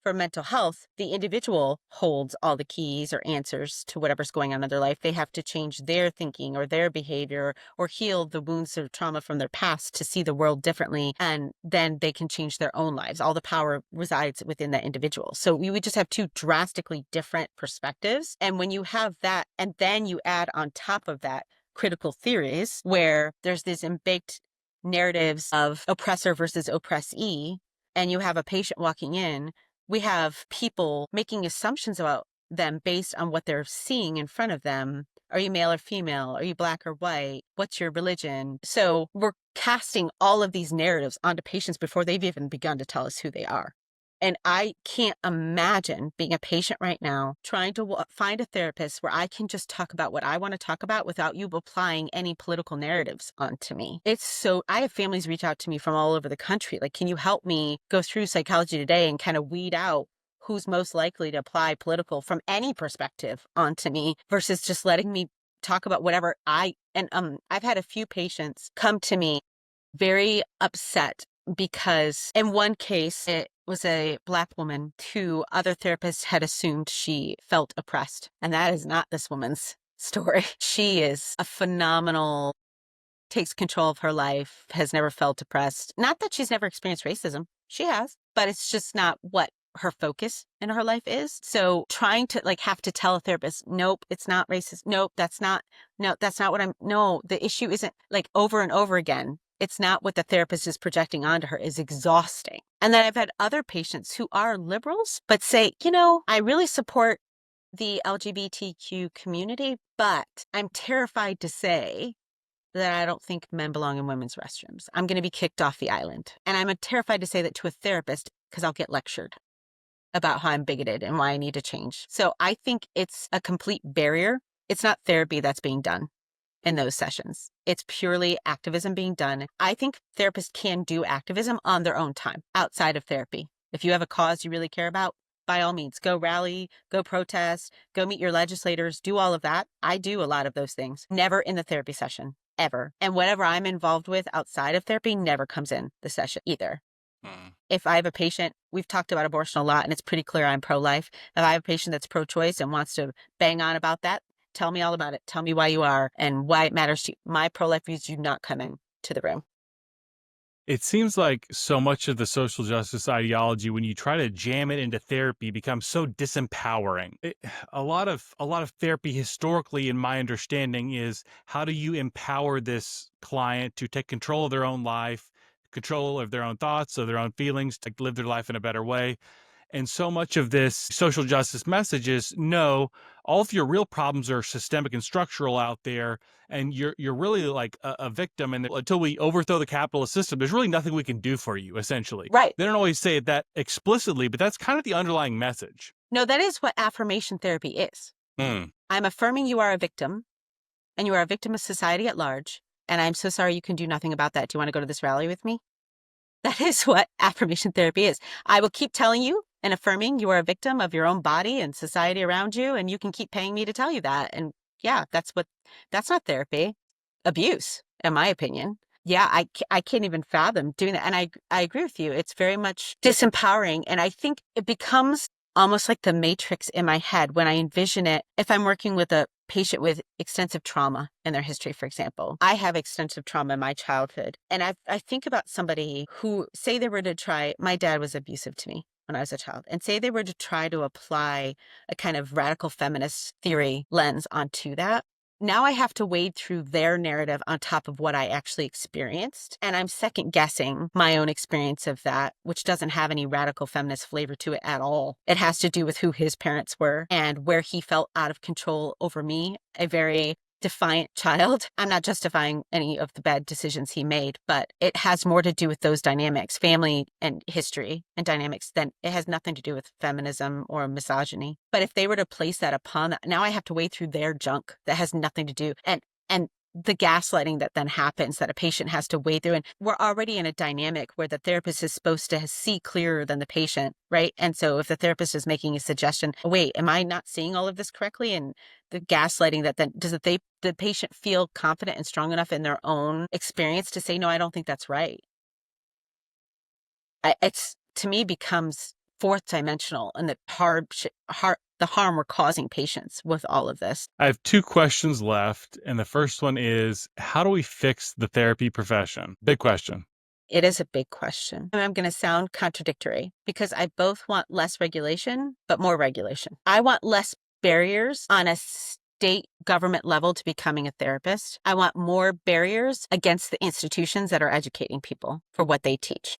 For mental health, the individual holds all the keys or answers to whatever's going on in their life. They have to change their thinking or their behavior or heal the wounds or trauma from their past to see the world differently. And then they can change their own lives. All the power resides within that individual. So we would just have two drastically different perspectives. And when you have that, and then you add on top of that critical theories where there's these baked narratives of oppressor versus oppressee, and you have a patient walking in, we have people making assumptions about them based on what they're seeing in front of them. Are you male or female? Are you black or white? What's your religion? So we're casting all of these narratives onto patients before they've even begun to tell us who they are. And I can't imagine being a patient right now, trying to find a therapist where I can just talk about what I want to talk about without you applying any political narratives onto me. I have families reach out to me from all over the country. Like, can you help me go through Psychology Today and kind of weed out who's most likely to apply political from any perspective onto me versus just letting me talk about whatever I've had a few patients come to me very upset because in one case, it was a Black woman who other therapists had assumed she felt oppressed. And that is not this woman's story. She is a phenomenal, takes control of her life, has never felt oppressed. Not that she's never experienced racism. She has, but it's just not what her focus in her life is. So trying to have to tell a therapist, nope, it's not racist. Nope, that's not no, the issue isn't over and over again. It's not what the therapist is projecting onto her is exhausting. And then I've had other patients who are liberals, but say, I really support the LGBTQ community, but I'm terrified to say that I don't think men belong in women's restrooms. I'm going to be kicked off the island. And I'm terrified to say that to a therapist because I'll get lectured about how I'm bigoted and why I need to change. So I think it's a complete barrier. It's not therapy that's being done in those sessions. It's purely activism being done. I think therapists can do activism on their own time outside of therapy. If you have a cause you really care about, by all means, go rally, go protest, go meet your legislators, do all of that. I do a lot of those things. Never in the therapy session, ever. And whatever I'm involved with outside of therapy never comes in the session either. If I have a patient, we've talked about abortion a lot, and it's pretty clear I'm pro-life. If I have a patient that's pro-choice and wants to bang on about that, tell me all about it. Tell me why you are and why it matters to you. My pro-life views do not come in to the room. It seems like so much of the social justice ideology, when you try to jam it into therapy, becomes so disempowering. A lot of therapy historically, in my understanding, is how do you empower this client to take control of their own life, control of their own thoughts, of their own feelings, to live their life in a better way. And so much of this social justice message is, no, all of your real problems are systemic and structural out there, and you're really like a victim. And until we overthrow the capitalist system, there's really nothing we can do for you, essentially. Right. They don't always say that explicitly, but that's kind of the underlying message. No, that is what affirmation therapy is. I'm affirming you are a victim, and you are a victim of society at large, and I'm so sorry you can do nothing about that. Do you want to go to this rally with me? That is what affirmation therapy is. I will keep telling you and affirming you are a victim of your own body and society around you, and you can keep paying me to tell you that. And yeah, that's not therapy. Abuse, in my opinion. Yeah, I can't even fathom doing that. And I agree with you. It's very much disempowering. And I think it becomes almost like the matrix in my head when I envision it. If I'm working with a patient with extensive trauma in their history, for example, I have extensive trauma in my childhood. And I think about somebody who, say they were to try, my dad was abusive to me when I was a child, and say they were to try to apply a kind of radical feminist theory lens onto that. Now I have to wade through their narrative on top of what I actually experienced. And I'm second guessing my own experience of that, which doesn't have any radical feminist flavor to it at all. It has to do with who his parents were and where he felt out of control over me, a very defiant child. I'm not justifying any of the bad decisions he made, but it has more to do with those dynamics, family and history and dynamics, than it has nothing to do with feminism or misogyny. But if they were to place that upon that, now I have to wade through their junk that has nothing to do. And the gaslighting that then happens that a patient has to wade through. And we're already in a dynamic where the therapist is supposed to see clearer than the patient, right? And so if the therapist is making a suggestion, wait, am I not seeing all of this correctly? And the gaslighting that then the patient feel confident and strong enough in their own experience to say, no, I don't think that's right. It's, to me, becomes fourth dimensional, and the harm we're causing patients with all of this. I have two questions left. And the first one is, how do we fix the therapy profession? Big question. It is a big question. And I'm going to sound contradictory because I both want less regulation, but more regulation. I want less barriers on a state government level to becoming a therapist. I want more barriers against the institutions that are educating people for what they teach.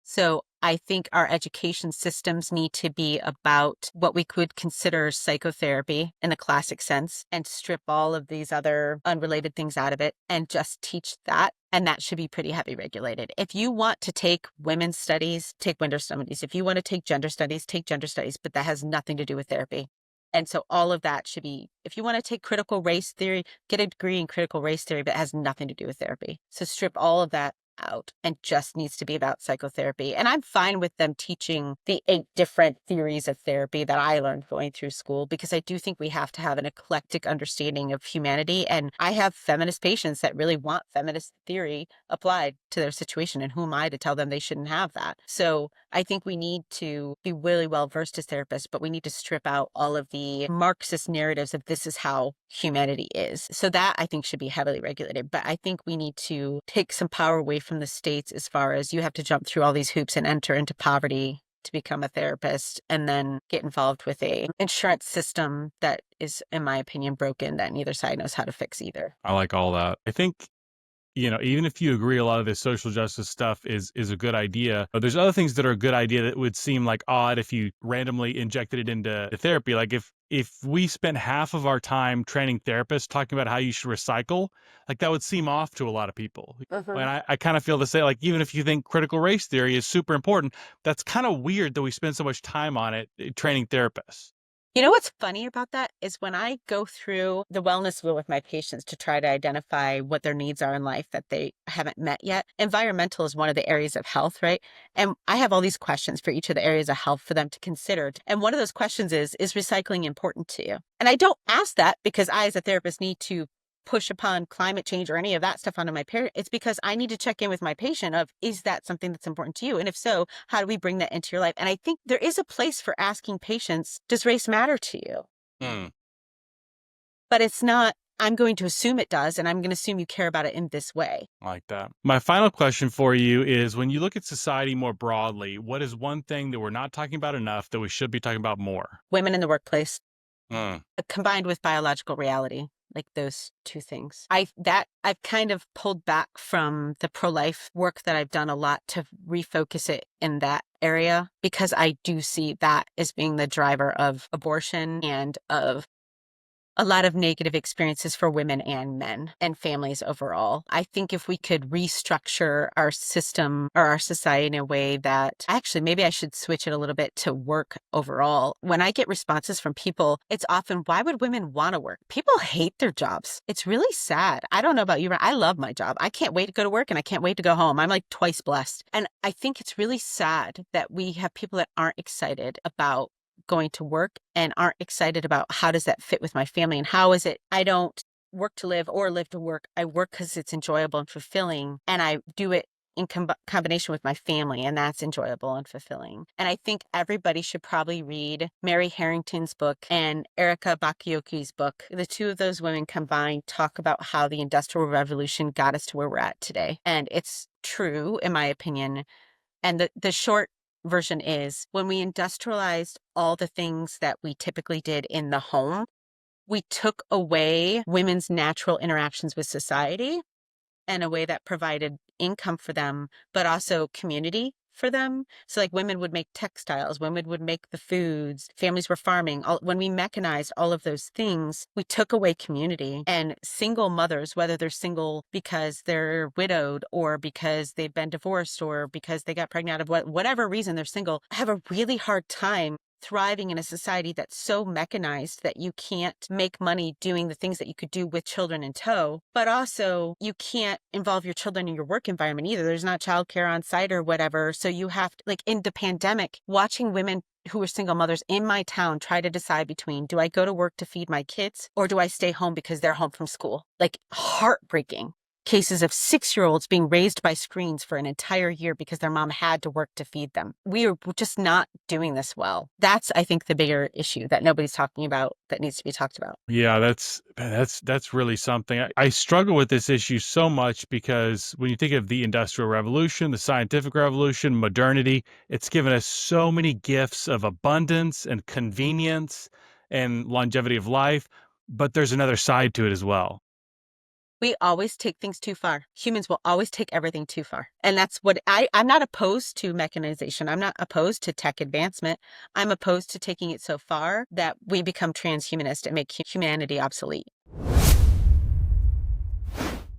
So I think our education systems need to be about what we could consider psychotherapy in the classic sense and strip all of these other unrelated things out of it and just teach that. And that should be pretty heavy regulated. If you want to take women's studies, take women's studies. If you want to take gender studies, take gender studies, but that has nothing to do with therapy. And so all of that should be, if you want to take critical race theory, get a degree in critical race theory, but it has nothing to do with therapy. So strip all of that out and just needs to be about psychotherapy. And I'm fine with them teaching the 8 different theories of therapy that I learned going through school, because I do think we have to have an eclectic understanding of humanity. And I have feminist patients that really want feminist theory applied to their situation. And who am I to tell them they shouldn't have that? So I think we need to be really well versed as therapists, but we need to strip out all of the Marxist narratives of this is how humanity is. So that I think should be heavily regulated. But I think we need to take some power away from the states as far as you have to jump through all these hoops and enter into poverty to become a therapist, and then get involved with a insurance system that is, in my opinion, broken, that neither side knows how to fix either. I like all that. I think, even if you agree a lot of this social justice stuff is a good idea, but there's other things that are a good idea that would seem like odd if you randomly injected it into therapy. Like if we spent half of our time training therapists talking about how you should recycle, like that would seem off to a lot of people. And I kind of feel to say, like, even if you think critical race theory is super important, that's kind of weird that we spend so much time on it training therapists. You know what's funny about that is when I go through the wellness wheel with my patients to try to identify what their needs are in life that they haven't met yet, environmental is one of the areas of health, right? And I have all these questions for each of the areas of health for them to consider. And one of those questions is recycling important to you? And I don't ask that because I, as a therapist, need to push upon climate change or any of that stuff onto my parent. It's because I need to check in with my patient of, is that something that's important to you? And if so, how do we bring that into your life? And I think there is a place for asking patients, does race matter to you? But it's not, I'm going to assume it does, and I'm going to assume you care about it in this way. I like that. My final question for you is, when you look at society more broadly, what is one thing that we're not talking about enough that we should be talking about more? Women in the workplace, combined with biological reality. Like those two things. I've kind of pulled back from the pro-life work that I've done a lot to refocus it in that area, because I do see that as being the driver of abortion and of a lot of negative experiences for women and men and families overall. I think if we could restructure our system or our society in a way that, actually, maybe I should switch it a little bit to work overall. When I get responses from people, it's often, why would women want to work? People hate their jobs. It's really sad. I don't know about you, but I love my job. I can't wait to go to work and I can't wait to go home. I'm like twice blessed. And I think it's really sad that we have people that aren't excited about going to work and aren't excited about how does that fit with my family and how is it, I don't work to live or live to work. I work because it's enjoyable and fulfilling, and I do it in combination with my family, and that's enjoyable and fulfilling. And I think everybody should probably read Mary Harrington's book and Erica Bakioki's book. The two of those women combined talk about how the Industrial Revolution got us to where we're at today. And it's true, in my opinion. And the short version is, when we industrialized all the things that we typically did in the home, we took away women's natural interactions with society in a way that provided income for them, but also community for them. So like women would make textiles, women would make the foods, families were farming. When we mechanized all of those things, we took away community. And single mothers, whether they're single because they're widowed or because they've been divorced or because they got pregnant out of whatever reason they're single, have a really hard time thriving in a society that's so mechanized that you can't make money doing the things that you could do with children in tow, but also you can't involve your children in your work environment either. There's not childcare on site or whatever. So you have to, like in the pandemic, watching women who were single mothers in my town try to decide between, do I go to work to feed my kids or do I stay home because they're home from school? Like heartbreaking cases of 6-year-olds being raised by screens for an entire year because their mom had to work to feed them. We are just not doing this well. That's, I think, the bigger issue that nobody's talking about that needs to be talked about. Yeah, that's really something. I struggle with this issue so much because when you think of the Industrial Revolution, the scientific revolution, modernity, it's given us so many gifts of abundance and convenience and longevity of life, but there's another side to it as well. We always take things too far. Humans will always take everything too far. And that's what I'm not opposed to mechanization. I'm not opposed to tech advancement. I'm opposed to taking it so far that we become transhumanist and make humanity obsolete.